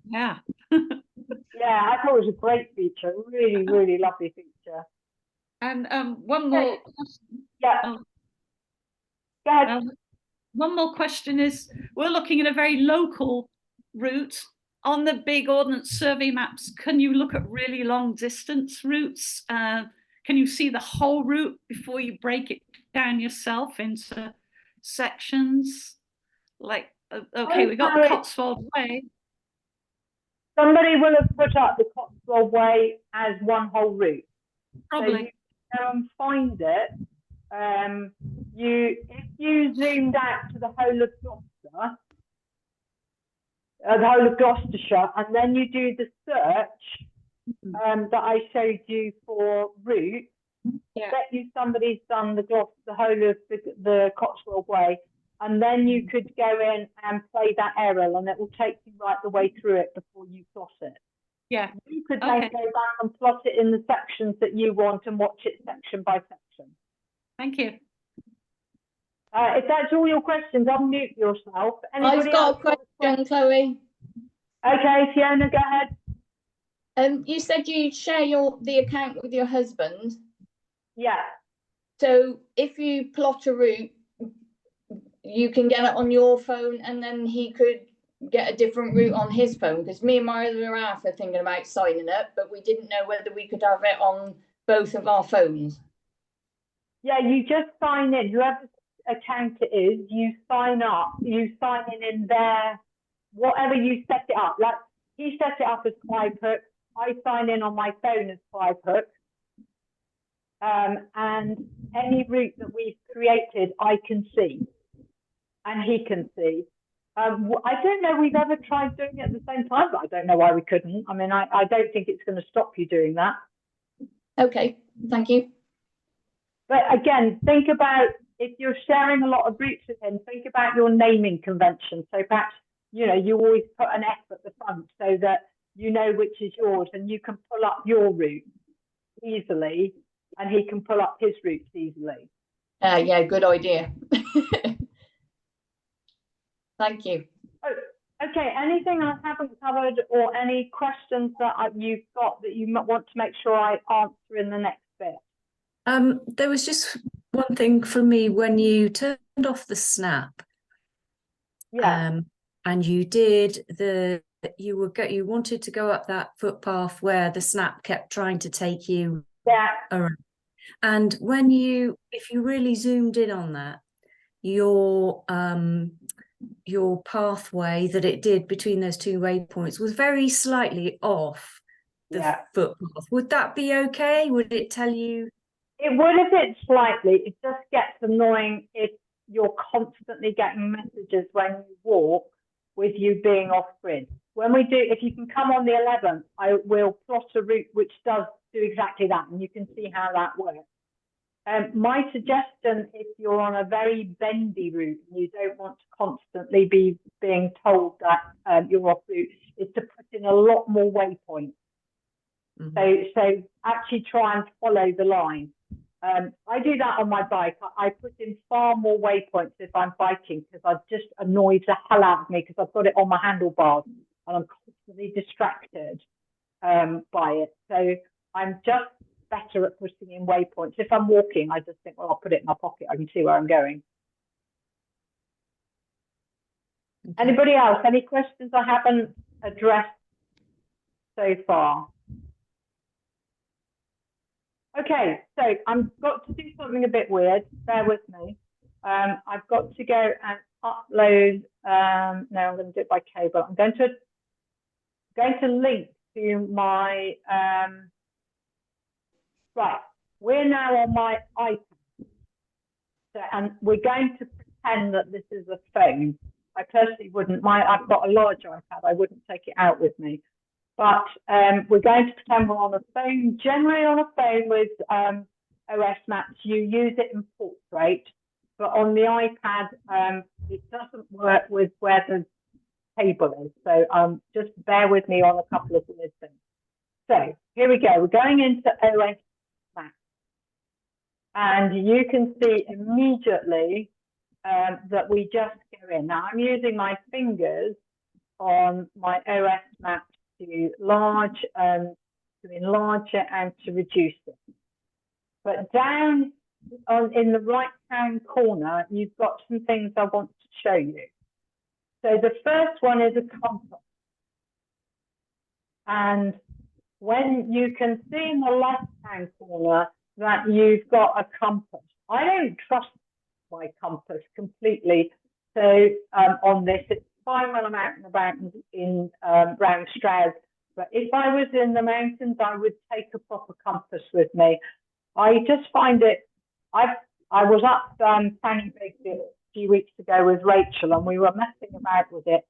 Yeah. Yeah, I thought it was a great feature. Really, really lovely feature. And one more. Yeah. Go ahead. One more question is, we're looking at a very local route. On the big Ordnance Survey maps, can you look at really long distance routes? Can you see the whole route before you break it down yourself into sections? Like, okay, we got the Cotswold Way. somebody will have put up the Cotswold Way as one whole route. Probably. So you can go and find it. If you zoomed out to the whole of Gloucester, the whole of Gloucestershire, and then you do the search that I showed you for route, bet you somebody's done the whole of the Cotswold Way, and then you could go in and play that error, and it will take you right the way through it before you plot it. Yeah. You could then go back and plot it in the sections that you want and watch it section by section. Thank you. If that's all your questions, unmute yourself. Anybody I've got else a question, Chloe. Okay, Fiona, go ahead. You said you share the account with your husband. Yeah. So if you plot a route, you can get it on your phone, and then he could get a different route on his phone. Because me and my other half are thinking about signing up, but we didn't know whether we could have it on both of our phones. Yeah, you just sign in. Whoever's account it is, you sign up. You sign in their, whatever you set it up. Like he set it up as Fivehook. I sign in on my phone as Fivehook. And any route that we've created, I can see, and he can see. I don't know we've ever tried doing it at the same time, but I don't know why we couldn't. I mean, I don't think it's going to stop you doing that. Okay, thank you. But again, think about, if you're sharing a lot of routes with him, think about your naming convention. So perhaps, you know, you always put an F at the front so that you know which is yours, and you can pull up your route easily, and he can pull up his routes easily. Yeah, good idea. Thank you. Oh, okay, anything I haven't covered, or any questions that you've got that you want to make sure I answer in the next bit? There was just one thing for me when you turned off the snap. Yeah. And you did you wanted to go up that footpath where the snap kept trying to take you around. And when if you really zoomed in on that, your pathway that it did between those two waypoints was very slightly off the footpath. Would that be okay? Would it tell you? It would if it's slightly. It just gets annoying if you're constantly getting messages when you walk with you being off grid. When we do, if you can come on the 11th, I will plot a route which does do exactly that, and you can see how that works. My suggestion, if you're on a very bendy route and you don't want to constantly be being told that you're off route, is to put in a lot more waypoints. So actually try and follow the line. I do that on my bike. I put in far more waypoints if I'm biking, because it just annoys the hell out of me, because I've got it on my handlebars and I'm constantly distracted by it. So I'm just better at putting in waypoints. If I'm walking, I just think, well, I'll put it in my pocket. I can see where I'm going. Okay. Anybody else? Any questions I haven't addressed so far? Okay, so I've got to do something a bit weird. Bear with me. I've got to go and upload. No, I'm going to do it by cable. I'm going to link to my. Right, we're now on my iPad, so, and we're going to pretend that this is a phone. I personally wouldn't. I've got a large iPad. I wouldn't take it out with me. But we're going to pretend we're on a phone. Generally on a phone with Glhw-Os-Maps, you use it in portrait, but on the iPad, it doesn't work with where the table is. So just bear with me on a couple of weird things. So here we go. We're going into Glhw-Os-Maps. And you can see immediately that we just go in. Now I'm using my fingers on my Glhw-Os-Maps to enlarge it and to reduce it. But down in the right-hand corner, you've got some things I want to show you. So the first one is a compass. And when you can see in the left-hand corner that you've got a compass. I don't trust my compass completely. So on this, fine when I'm out and about in round Stroud, but if I was in the mountains, I would take a proper compass with me. I just find it. I was up Fanny Big a few weeks ago with Rachel, and we were messing about with it.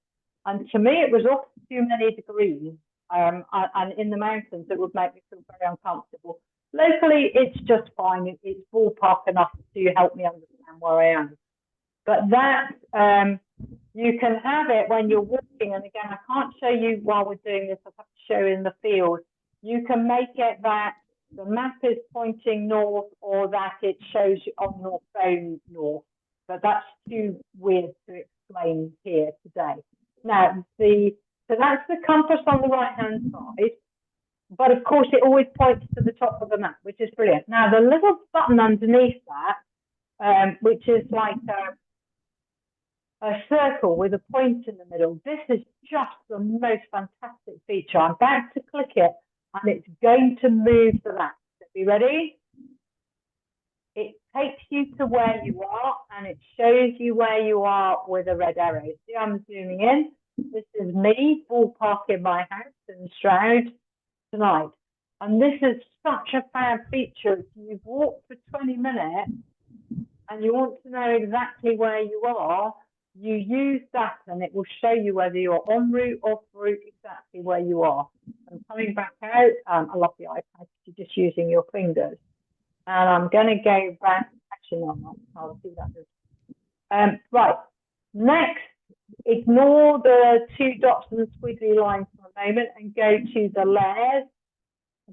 And to me, it was off too many degrees. And in the mountains, it would make me feel very uncomfortable. Locally, it's just fine. It's ballpark enough to help me understand where I am. But that, you can have it when you're walking. And again, I can't show you while we're doing this. I have to show in the field. You can make it that the map is pointing north, or that it shows you on your phone north. But that's too weird to explain here today. Now, so that's the compass on the right-hand side. But of course, it always points to the top of the map, which is brilliant. Now, the little button underneath that, which is like a circle with a point in the middle, this is just the most fantastic feature. I'm about to click it, and it's going to move the map. So be ready? It takes you to where you are, and it shows you where you are with a red arrow. See, I'm zooming in. This is me, ballpark in my house in Stroud tonight. And this is such a fab feature. If you've walked for 20 minutes and you want to know exactly where you are, you use that and it will show you whether you're en route, off route, exactly where you are. And coming back out, I love the iPad, you're just using your fingers. And I'm going to go back, actually, no, I'll do that. Right, next, ignore the 2 dots and the squiggly lines for a moment and go to the layers.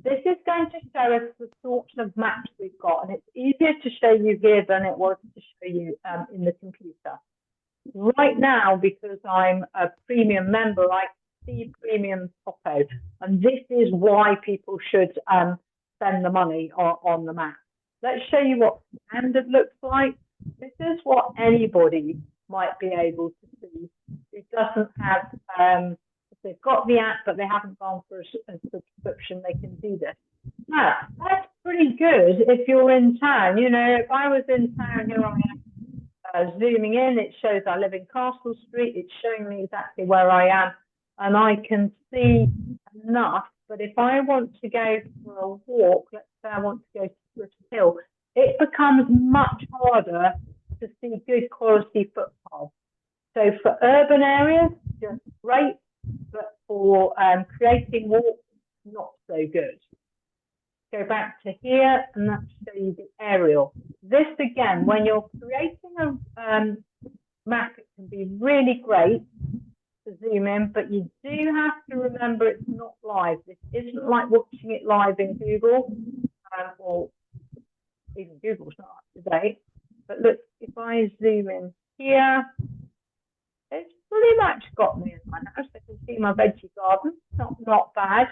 This is going to show us the sorts of maps we've got, and it's easier to show you here than it was to show you in the computer. Right now, because I'm a premium member, I see premium topo, and this is why people should spend the money on the map. Let's show you what standard looks like. This is what anybody might be able to see who doesn't have, if they've got the app but they haven't gone for a subscription, they can do this. Now, that's pretty good if you're in town. You know, if I was in town, here I am zooming in, it shows I live in Castle Street, it's showing me exactly where I am, and I can see enough. But if I want to go for a walk, let's say I want to go to Swift Hill, it becomes much harder to see good quality footpaths. So for urban areas, just great, but for creating walks, not so good. Go back to here, and that show you the aerial. This again, when you're creating a map, it can be really great to zoom in, but you do have to remember it's not live. This isn't like watching it live in Google, or even Google's not up to date. But look, if I zoom in here, it's pretty much got me in my house. I can see my veggie garden, not bad.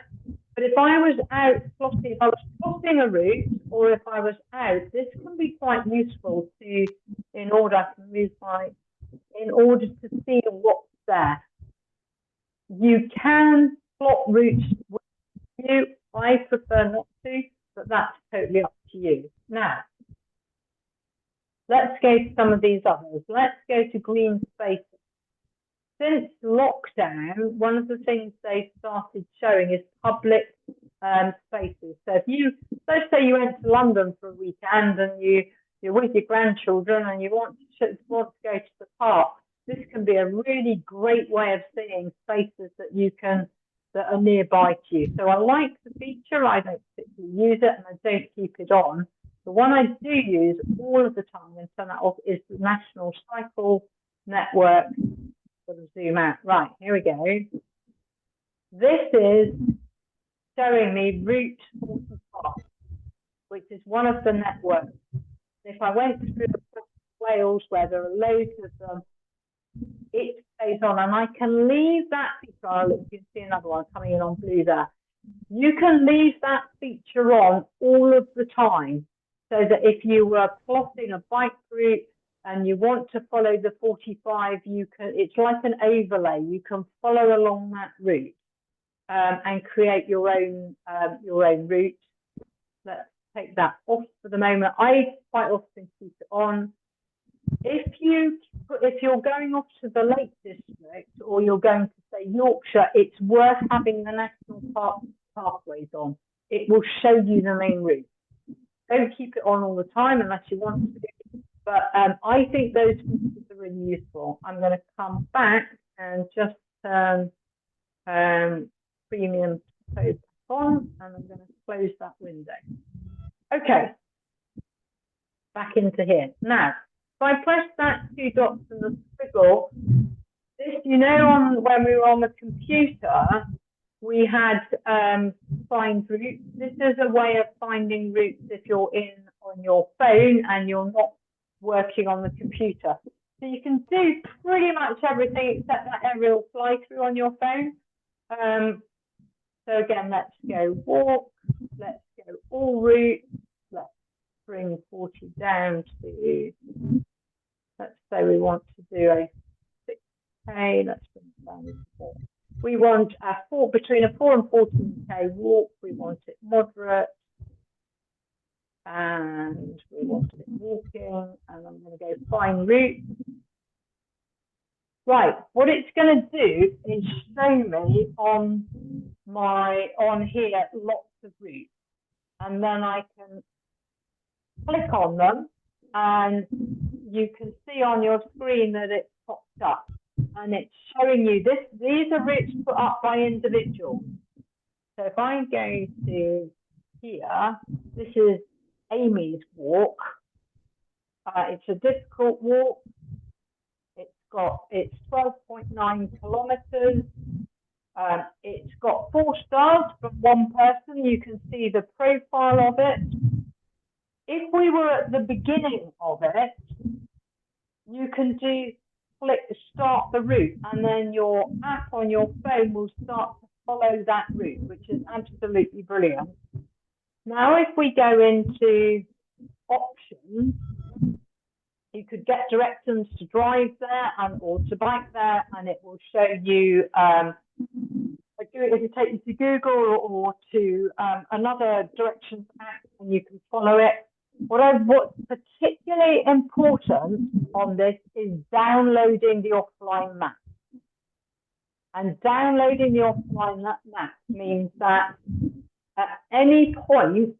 But if I was out plotting, if I was plotting a route, or if I was out, this can be quite useful to, in order to see what's there. You can plot routes with you. I prefer not to, but that's totally up to you. Now, let's go to some of these others. Let's go to green spaces. Since lockdown, one of the things they started showing is public spaces. So if you, let's say you went to London for a weekend and you're with your grandchildren and you want to go to the park, this can be a really great way of seeing spaces that are nearby to you. So I like the feature. I don't particularly use it and I don't keep it on. The one I do use all of the time and turn that off is the National Cycle Network. Zoom out. Right, here we go. This is showing me Route 45, which is one of the networks. If I went through Wales, where there are loads of them, it stays on, and I can leave that feature. You can see another one coming in on blue there. You can leave that feature on all of the time, so that if you were plotting a bike route and you want to follow the 45, you can. It's like an overlay. You can follow along that route and create your own route. Let's take that off for the moment. I quite often keep it on. If you if you're going off to the Lake District or you're going to say Yorkshire, it's worth having the national park pathways on. It will show you the main route. Don't keep it on all the time unless you want to. But I think those features are really useful. I'm going to come back and just turn premium code on, and I'm going to close that window. Okay, back into here. Now, if I press that 2 dots and the squiggle, this, you know, when we were on the computer, we had find routes. This is a way of finding routes if you're on your phone and you're not working on the computer. So you can do pretty much everything except that aerial fly through on your phone. So again, let's go walk, let's go all routes, let's bring 40 down to, let's say we want to do a 6K, let's bring it down to 4. We want between a 4 and 14K walk, we want it moderate, and we want it walking, and I'm going to go find route. Right, what it's going to do is show me on here lots of routes, and then I can click on them, and you can see on your screen that it popped up, and it's showing you this. These are routes put up by individuals. So if I go to here, this is Amy's walk. It's a difficult walk. It's 12.9 kilometers. It's got 4 stars from one person. You can see the profile of it. If we were at the beginning of it, you can click start the route, and then your app on your phone will start to follow that route, which is absolutely brilliant. Now, if we go into options, you could get directions to drive there or to bike there, and it will show you, it will take you to Google or to another directions app, and you can follow it. What's particularly important on this is downloading the offline map. And downloading the offline map means that at any point,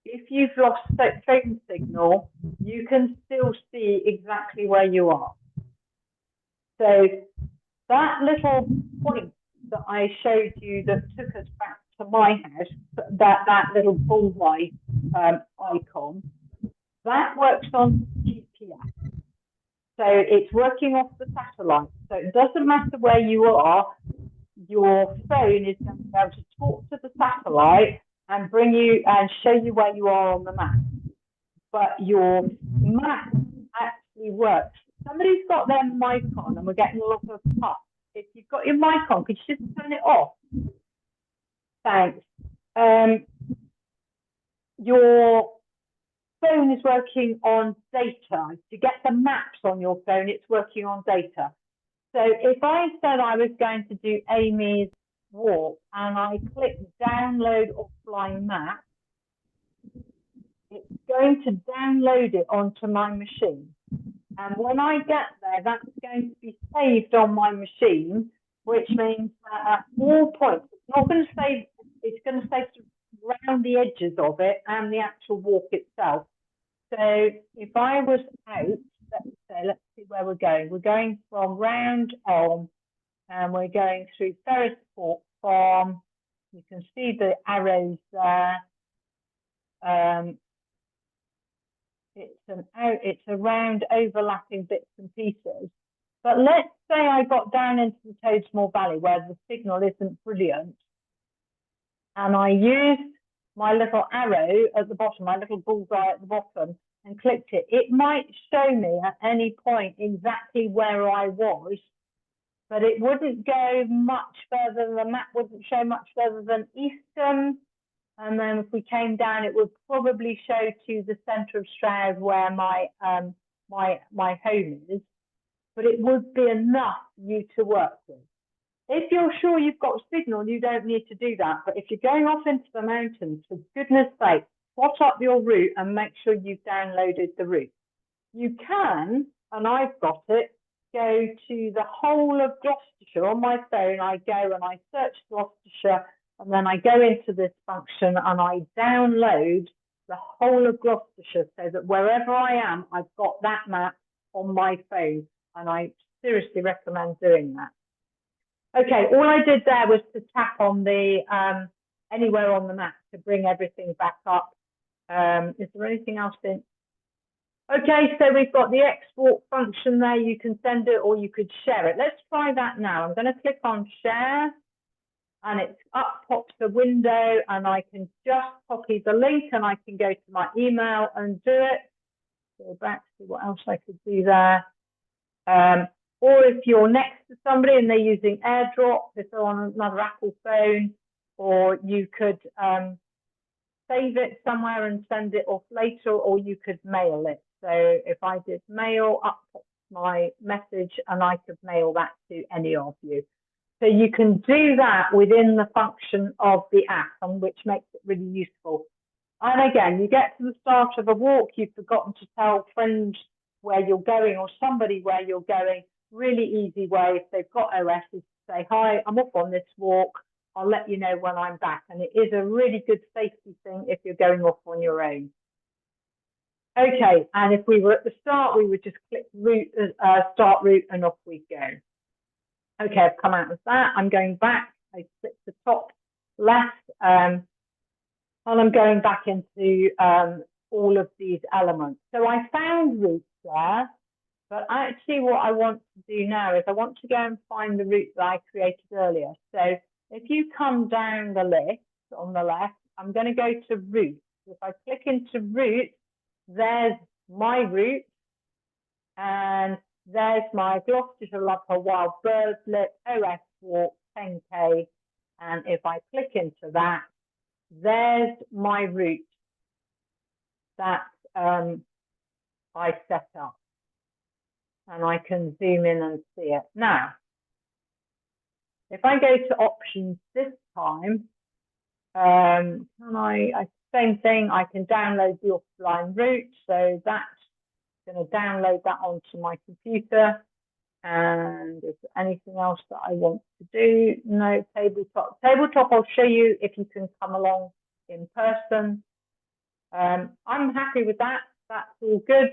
if you've lost phone signal, you can still see exactly where you are. So that little point that I showed you that took us back to my house, that little bullseye icon, that works on GPS. So it's working off the satellite. So it doesn't matter where you are, your phone is going to be able to talk to the satellite and bring you and show you where you are on the map. But your map actually works. Somebody's got their mic on and we're getting a lot of pop. If you've got your mic on, could you just turn it off? Thanks. Your phone is working on data. To get the maps on your phone, it's working on data. So if I said I was going to do Amy's walk and I click download offline map, it's going to download it onto my machine. And when I get there, that's going to be saved on my machine, which means that at all points, it's not going to save, it's going to save around the edges of it and the actual walk itself. So if I was out, let's see where we're going. We're going from Round Elm and we're going through Ferrisport Farm. You can see the arrows there. It's around overlapping bits and pieces. But let's say I got down into the Toadsmore Valley where the signal isn't brilliant, and I used my little arrow at the bottom, my little bullseye at the bottom, and clicked it. It might show me at any point exactly where I was, but it wouldn't go much further. The map wouldn't show much further than Eastham. And then if we came down, it would probably show to the centre of Stroud where my home is, but it would be enough for you to work with. If you're sure you've got signal, you don't need to do that. But if you're going off into the mountains, for goodness sake, plot up your route and make sure you've downloaded the route. You can and I've got it, go to the whole of Gloucestershire on my phone. I go and I search Gloucestershire, and then I go into this function and I download the whole of Gloucestershire, so that wherever I am, I've got that map on my phone, and I seriously recommend doing that. Okay, all I did there was to tap on the anywhere on the map to bring everything back up. Is there anything else in? Okay, so we've got the export function there. You can send it or you could share it. Let's try that now. I'm going to click on share, and it's up pops a window, and I can just copy the link and I can go to my email and do it. Go back to see what else I could do there. Or if you're next to somebody and they're using AirDrop, if they're on another Apple phone, or you could save it somewhere and send it off later, or you could mail it. So if I did mail, up pops my message, and I could mail that to any of you. So you can do that within the function of the app, and which makes it really useful. And again, you get to the start of a walk, you've forgotten to tell friends where you're going or somebody where you're going. Really easy way, if they've got OS, is to say, hi, I'm off on this walk. I'll let you know when I'm back. And it is a really good safety thing if you're going off on your own. Okay, and if we were at the start, we would just click route, start route, and off we go. Okay, I've come out of that. I'm going back. I click the top left, and I'm going back into all of these elements. So I found routes there, but actually what I want to do now is I want to go and find the route that I created earlier. So if you come down the list on the left, I'm going to go to route. If I click into route, there's my route, and there's my Gloucestershire Lover Wild Birdlet OS Walk 10K. And if I click into that, there's my route that I set up. And I can zoom in and see it. Now, if I go to options this time, same thing, I can download the offline route. So that's going to download that onto my computer. And is there anything else that I want to do? No, tabletop. Tabletop, I'll show you if you can come along in person. I'm happy with that. That's all good.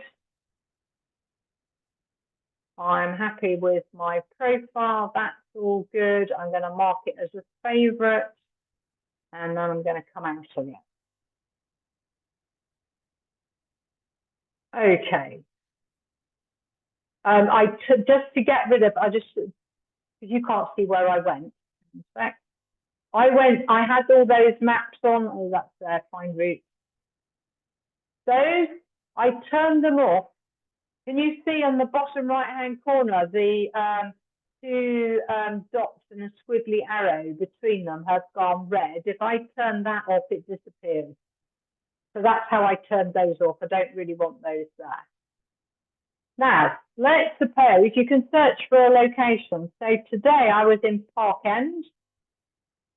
I'm happy with my profile. That's all good. I'm going to mark it as a favorite. And then I'm going to come out of it. Okay. Just to get rid of, because you can't see where I went. In fact, I had all those maps on. Oh, that's there, find route. Those, I turned them off. Can you see on the bottom right-hand corner, the two dots and a squiggly arrow between them have gone red? If I turn that off, it disappears. So that's how I turned those off. I don't really want those there. Now, let's suppose you can search for a location. So today I was in Park End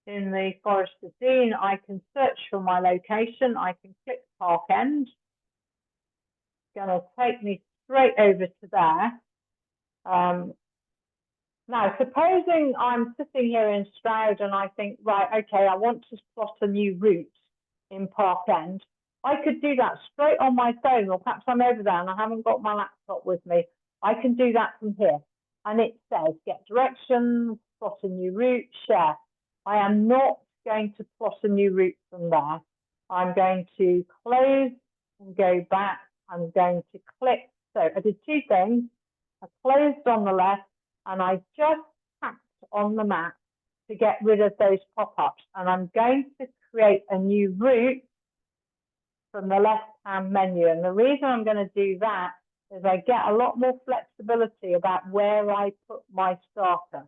in the Forest of Dean. I can search for my location. I can click Park End. It's going to take me straight over to there. Now, supposing I'm sitting here in Stroud and I think, right, okay, I want to plot a new route in Park End. I could do that straight on my phone, or perhaps I'm over there and I haven't got my laptop with me. I can do that from here. And it says, get directions, plot a new route, share. I am not going to plot a new route from there. I'm going to close and go back. I'm going to click. So I did two things. I closed on the left and I just tapped on the map to get rid of those pop-ups. And I'm going to create a new route from the left-hand menu. And the reason I'm going to do that is I get a lot more flexibility about where I put my starter.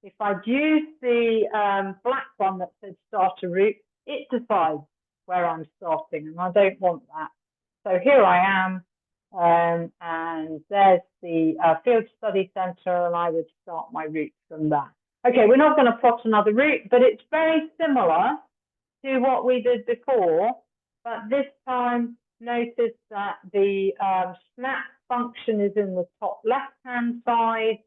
If I'd used the black one that said starter route, it decides where I'm starting, and I don't want that. So here I am, and there's the Field Study Centre, and I would start my route from there. Okay, we're not going to plot another route, but it's very similar to what we did before. But this time notice that the snap function is in the top left-hand side.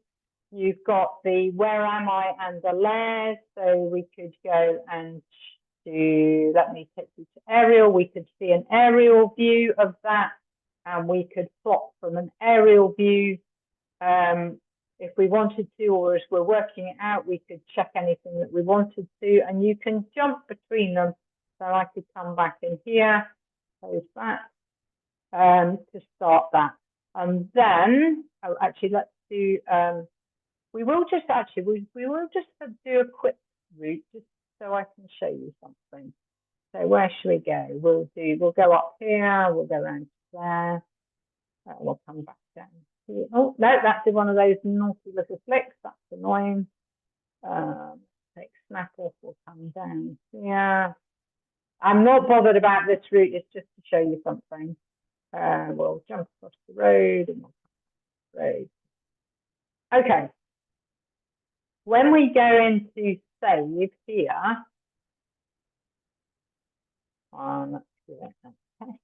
You've got the where am I and the layers. So we could go and do, let me take you to aerial. We could see an aerial view of that, and we could plot from an aerial view if we wanted to, or as we're working it out, we could check anything that we wanted to, and you can jump between them. So I could come back in here, close that, to start that. And then, oh, actually, let's do, we will just actually, we will just do a quick route just so I can show you something. So where should we go? We'll go up here, we'll go around to there, we'll come back down here. Oh, no, that's one of those naughty little flicks, that's annoying. Take snap off, we'll come down here. I'm not bothered about this route, it's just to show you something. We'll jump across the road and we'll come across the road. Okay. When we go into save here, let's do it. Okay.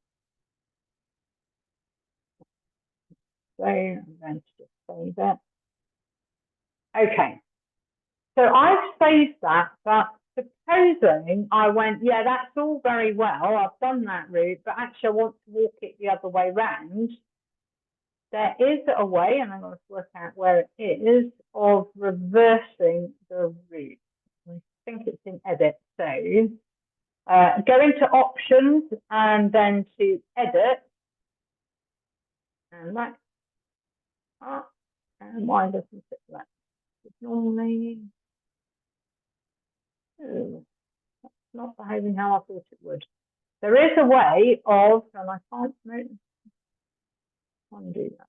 So I'm going to just save it. Okay. So I've saved that, but supposing I went, yeah, that's all very well, I've done that route, but actually I want to walk it the other way round. There is a way, and I'm going to work out where it is, of reversing the route. I think it's in edit. So go into options and then to edit. And that. And why doesn't it that? Normally. Oh, that's not behaving how I thought it would. There is a way of, and I can't undo that.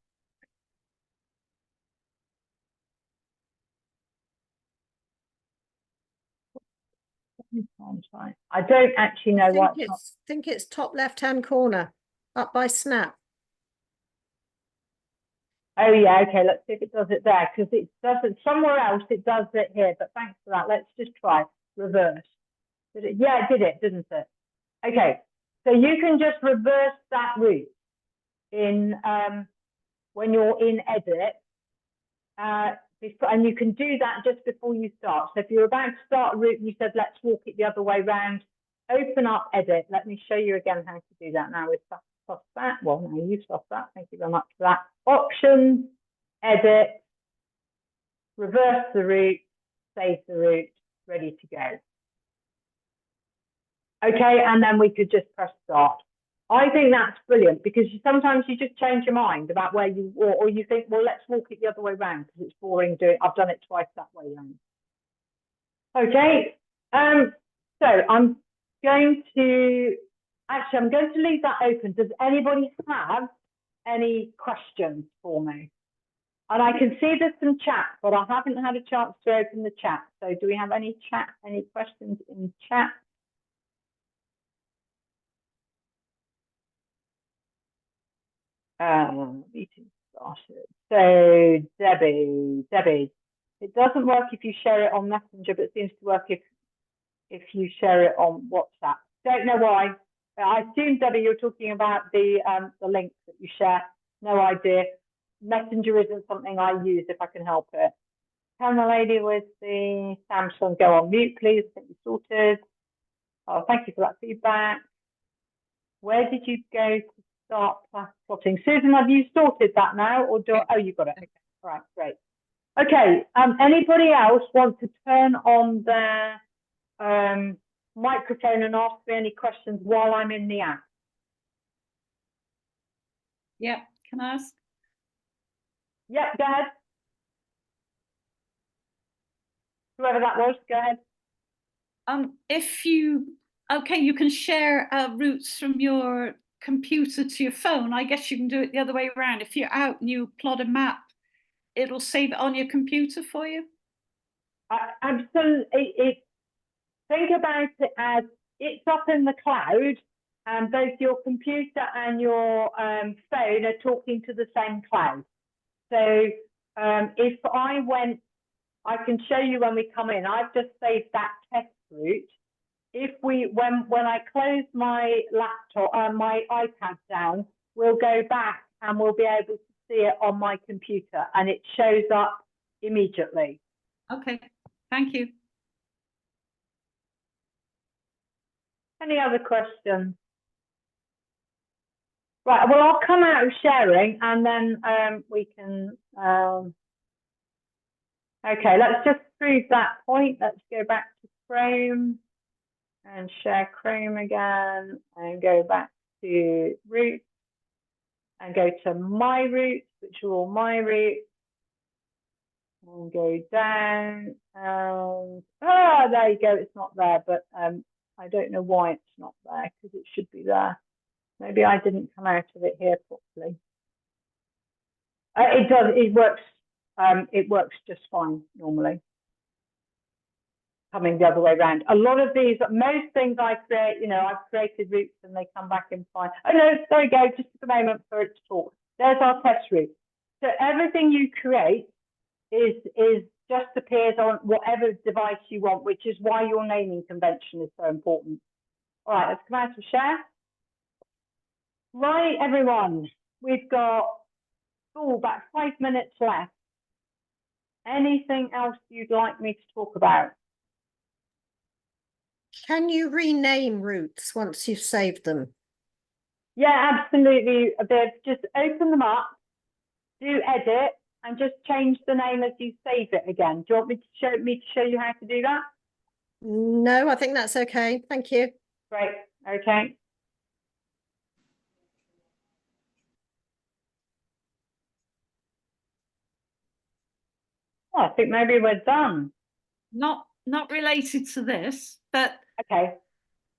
I don't actually know what. I think it's top left-hand corner, up by snap. Oh yeah, okay, let's see if it does it there, because it doesn't somewhere else, it does it here, but thanks for that. Let's just try reverse. Did it? Yeah, it did it, didn't it? Okay, so you can just reverse that route in when you're in edit, and you can do that just before you start. So if you're about to start a route and you said let's walk it the other way round, open up edit. Let me show you again how to do that now. We've stopped that. Well, now you've stopped that. Thank you very much for that. Options, edit, reverse the route, save the route, ready to go. Okay, and then we could just press start. I think that's brilliant, because sometimes you just change your mind about where you, or you think, well, let's walk it the other way around because it's boring doing. I've done it twice that way around. Okay, so I'm going to leave that open. Does anybody have any questions for me? And I can see there's some chat, but I haven't had a chance to open the chat. So do we have any questions in chat? Meeting started. So Debbie, it doesn't work if you share it on Messenger, but it seems to work if you share it on WhatsApp. Don't know why. I assume, Debbie, you're talking about the links that you share. No idea. Messenger isn't something I use if I can help it. Can the lady with the Samsung go on mute, please? I think you sorted. Oh, thank you for that feedback. Where did you go to start plotting? Susan, have you sorted that now, or oh, you got it. Okay. All right, great. Okay. Anybody else want to turn on their microphone and ask me any questions while I'm in the app? Yeah, can I ask? Yeah, go ahead. Whoever that was, go ahead. You can share routes from your computer to your phone. I guess you can do it the other way around. If you're out and you plot a map, it'll save it on your computer for you. Absolutely. Think about it as it's up in the cloud, and both your computer and your phone are talking to the same cloud. So if I went, I can show you when we come in. I've just saved that test route when I close my laptop, my iPad down, we'll go back and we'll be able to see it on my computer, and it shows up immediately. Okay, thank you. Any other questions? Right, well, I'll come out of sharing and then we can, okay, let's just prove that point. Let's go back to Chrome and share Chrome again and go back to routes and go to my routes, which are all my routes, and go down and, there you go, it's not there, but I don't know why it's not there because it should be there. Maybe I didn't come out of it here properly. It does, it works just fine normally. Coming the other way around. A lot of these, most things I create, you know, I've created routes and they come back in fine. Oh no, there we go, just took a moment for it to talk. There's our test route. So everything you create is just appears on whatever device you want, which is why your naming convention is so important. All right, let's come out and share. Right, everyone, we've got about 5 minutes left. Anything else you'd like me to talk about? Can you rename routes once you've saved them? Yeah, absolutely. Just open them up, do edit, and just change the name as you save it again. Do you want me to show you how to do that? No, I think that's okay. Thank you. Great. Okay. Well, I think maybe we're done. Not related to this, but Okay.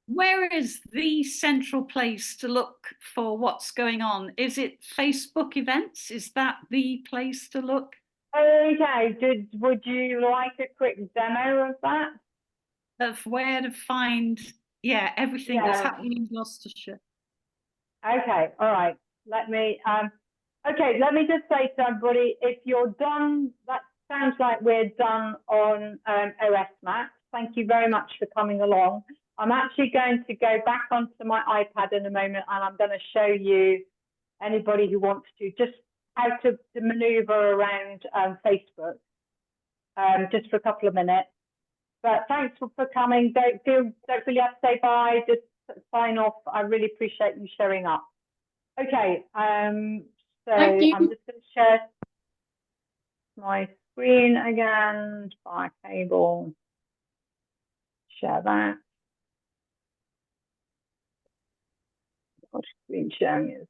where is the central place to look for what's going on? Is it Facebook events? Is that the place to look? Okay. Would you like a quick demo of that? Of where to find, yeah, everything that's happening in Gloucestershire. Okay. All right. Let me just say to everybody, if you're done, that sounds like we're done on Glhw-Os-Maps. Thank you very much for coming along. I'm actually going to go back onto my iPad in a moment and I'm going to show you, anybody who wants to, just how to maneuver around Facebook, just for a couple of minutes. But thanks for coming. Don't feel you have to say bye, just sign off. I really appreciate you showing up. Okay, so I'm just going to share my screen again, via cable, share that. What screen sharing is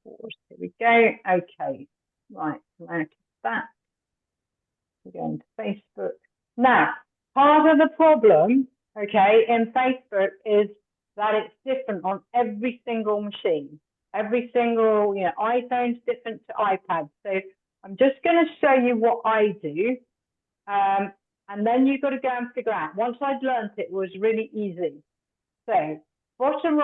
forward. Here we go. Okay, right, come out of that. We're going to Facebook. Now, part of the problem, okay, in Facebook is that it's different on every single machine. Every single, you know, iPhone's different to iPad. So I'm just going to show you what I do. And then you've got to go and figure out. Once I'd learned it, was really easy. So bottom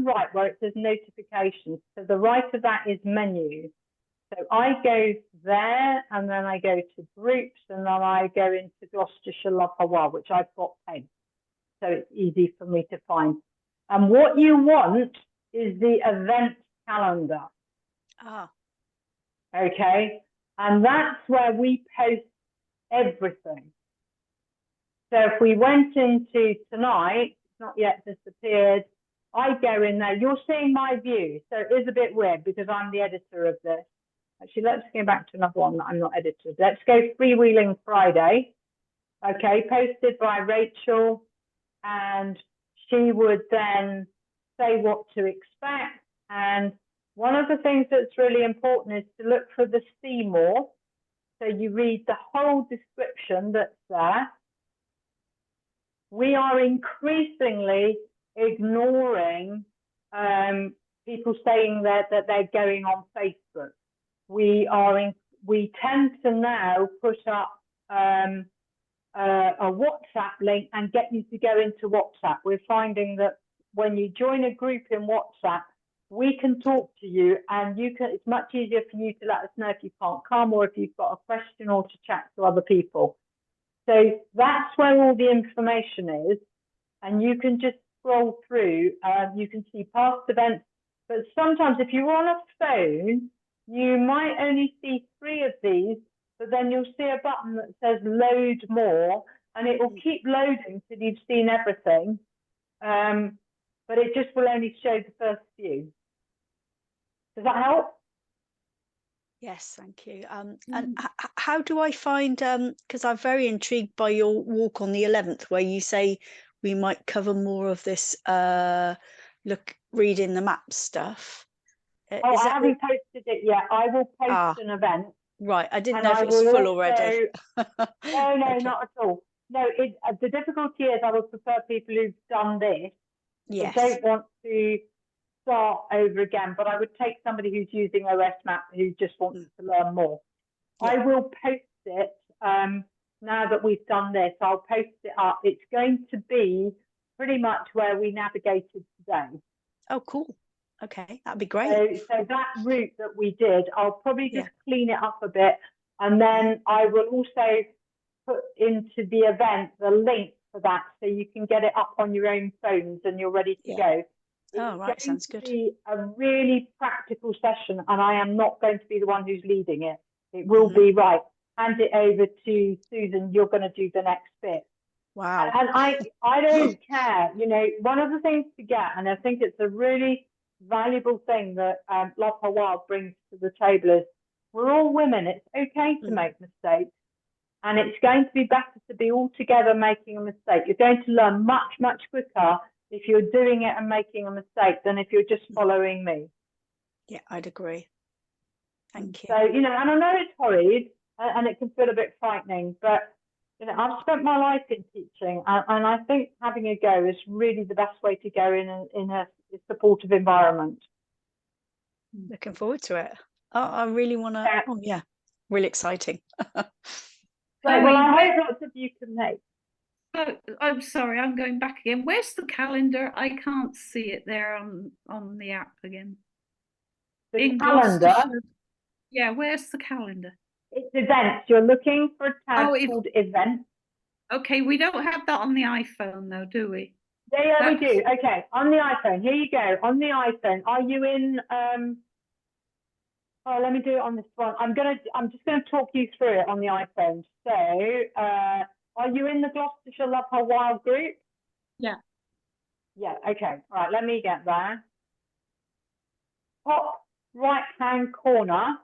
right where it says notifications, to the right of that is menu. So I go there and then I go to groups and then I go into Gloucestershire Love Hawa, which I've got pegged. So it's easy for me to find. And what you want is the event calendar. Ah. Okay. And that's where we post everything. So if we went into tonight, it's not yet disappeared. I go in there, you're seeing my view. So it is a bit weird because I'm the editor of this. Actually, let's go back to another one that I'm not editor. Let's go Freewheeling Friday. Okay, posted by Rachel. And she would then say what to expect. And one of the things that's really important is to look for the see more. So you read the whole description that's there. We are increasingly ignoring people saying that they're going on Facebook. We tend to now put up a WhatsApp link and get you to go into WhatsApp. We're finding that when you join a group in WhatsApp, we can talk to you and it's much easier for you to let us know if you can't come or if you've got a question or to chat to other people. So that's where all the information is. and you can just scroll through. You can see past events, but sometimes if you're on a phone, you might only see 3 of these, but then you'll see a button that says load more, and it will keep loading till you've seen everything. But it just will only show the first few. Does that help? Yes, thank you. And how do I find, because I'm very intrigued by your walk on the 11th, where you say we might cover more of this reading the map stuff. Oh, I haven't posted it yet. I will post an event. Right, I didn't know if it was full already. No, Okay. not at all. No, the difficulty is I would prefer people who've done this. Yes. I don't want to start over again, but I would take somebody who's using Glhw-Os-Maps who just wants to learn more. Yeah. I will post it now that we've done this. I'll post it up. It's going to be pretty much where we navigated today. Oh, cool. Okay, that'd be great. So that route that we did, I'll probably just clean it up a bit, and then I will also put into the event the link for that, so you can get it up on your own phones and you're ready to go. Oh, right, sounds good. It's going to be a really practical session, and I am not going to be the one who's leading it. It will be right. Hand it over to Susan. You're going to do the next bit. Wow. And I don't care. You know, one of the things to get, and I think it's a really valuable thing that Love Her Wild brings to the table, is we're all women. It's okay to make mistakes, and it's going to be better to be all together making a mistake. You're going to learn much, much quicker if you're doing it and making a mistake than if you're just following me. Yeah, I'd agree. Thank you. So, you know, and I know it's horrid and it can feel a bit frightening, but, you know, I've spent my life in teaching, and I think having a go is really the best way to go in a supportive environment. Looking forward to it. Oh, I really want to. Oh, yeah, really exciting. Right, well, I hope lots of you can make. Oh, I'm sorry, I'm going back again. Where's the calendar? I can't see it there on the app again. The calendar? Yeah, where's the calendar? It's events. You're looking for a tab called events. Okay, we don't have that on the iPhone though, do we? Yeah, we do. Okay, on the iPhone. Here you go. On the iPhone, are you in? Oh, let me do it on this one. I'm just gonna talk you through it on the iPhone. So, are you in the Gloucestershire Love Her Wild group? Yeah. Yeah. Okay. All right. Let me get there. Top right-hand corner.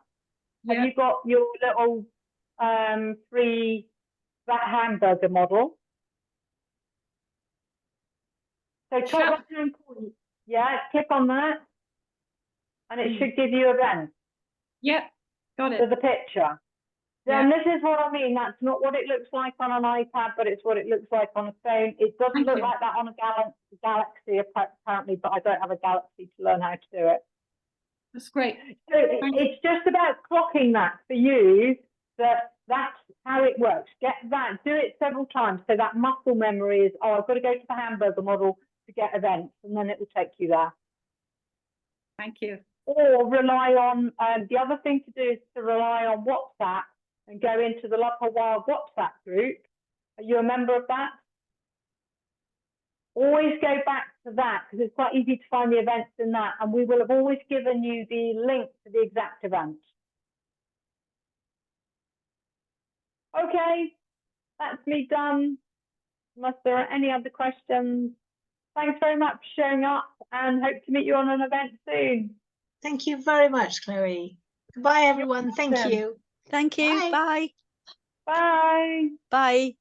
Yeah. Have you got your little that hamburger model? So top right-hand corner, click on that, and it should give you events. Yep, got it. There's a picture. Then this is what I mean. That's not what it looks like on an iPad, but it's what it looks like on a phone. It doesn't look like that on a Galaxy apparently, but I don't have a Galaxy to learn how to do it. That's great. So it's just about clocking that for you, that's how it works. Get that, do it several times. So that muscle memory is, oh, I've got to go to the hamburger model to get events, and then it will take you there. Thank you. Or rely on, the other thing to do is to rely on WhatsApp and go into the Love Her Wild WhatsApp group. Are you a member of that? Always go back to that, because it's quite easy to find the events in that, and we will have always given you the link to the exact event. Okay, that's me done. Unless there are any other questions. Thanks very much for showing up, and hope to meet you on an event soon. Thank you very much, Chloe. Goodbye, everyone. Thank you. Thank you. Bye. Bye. Bye. Bye.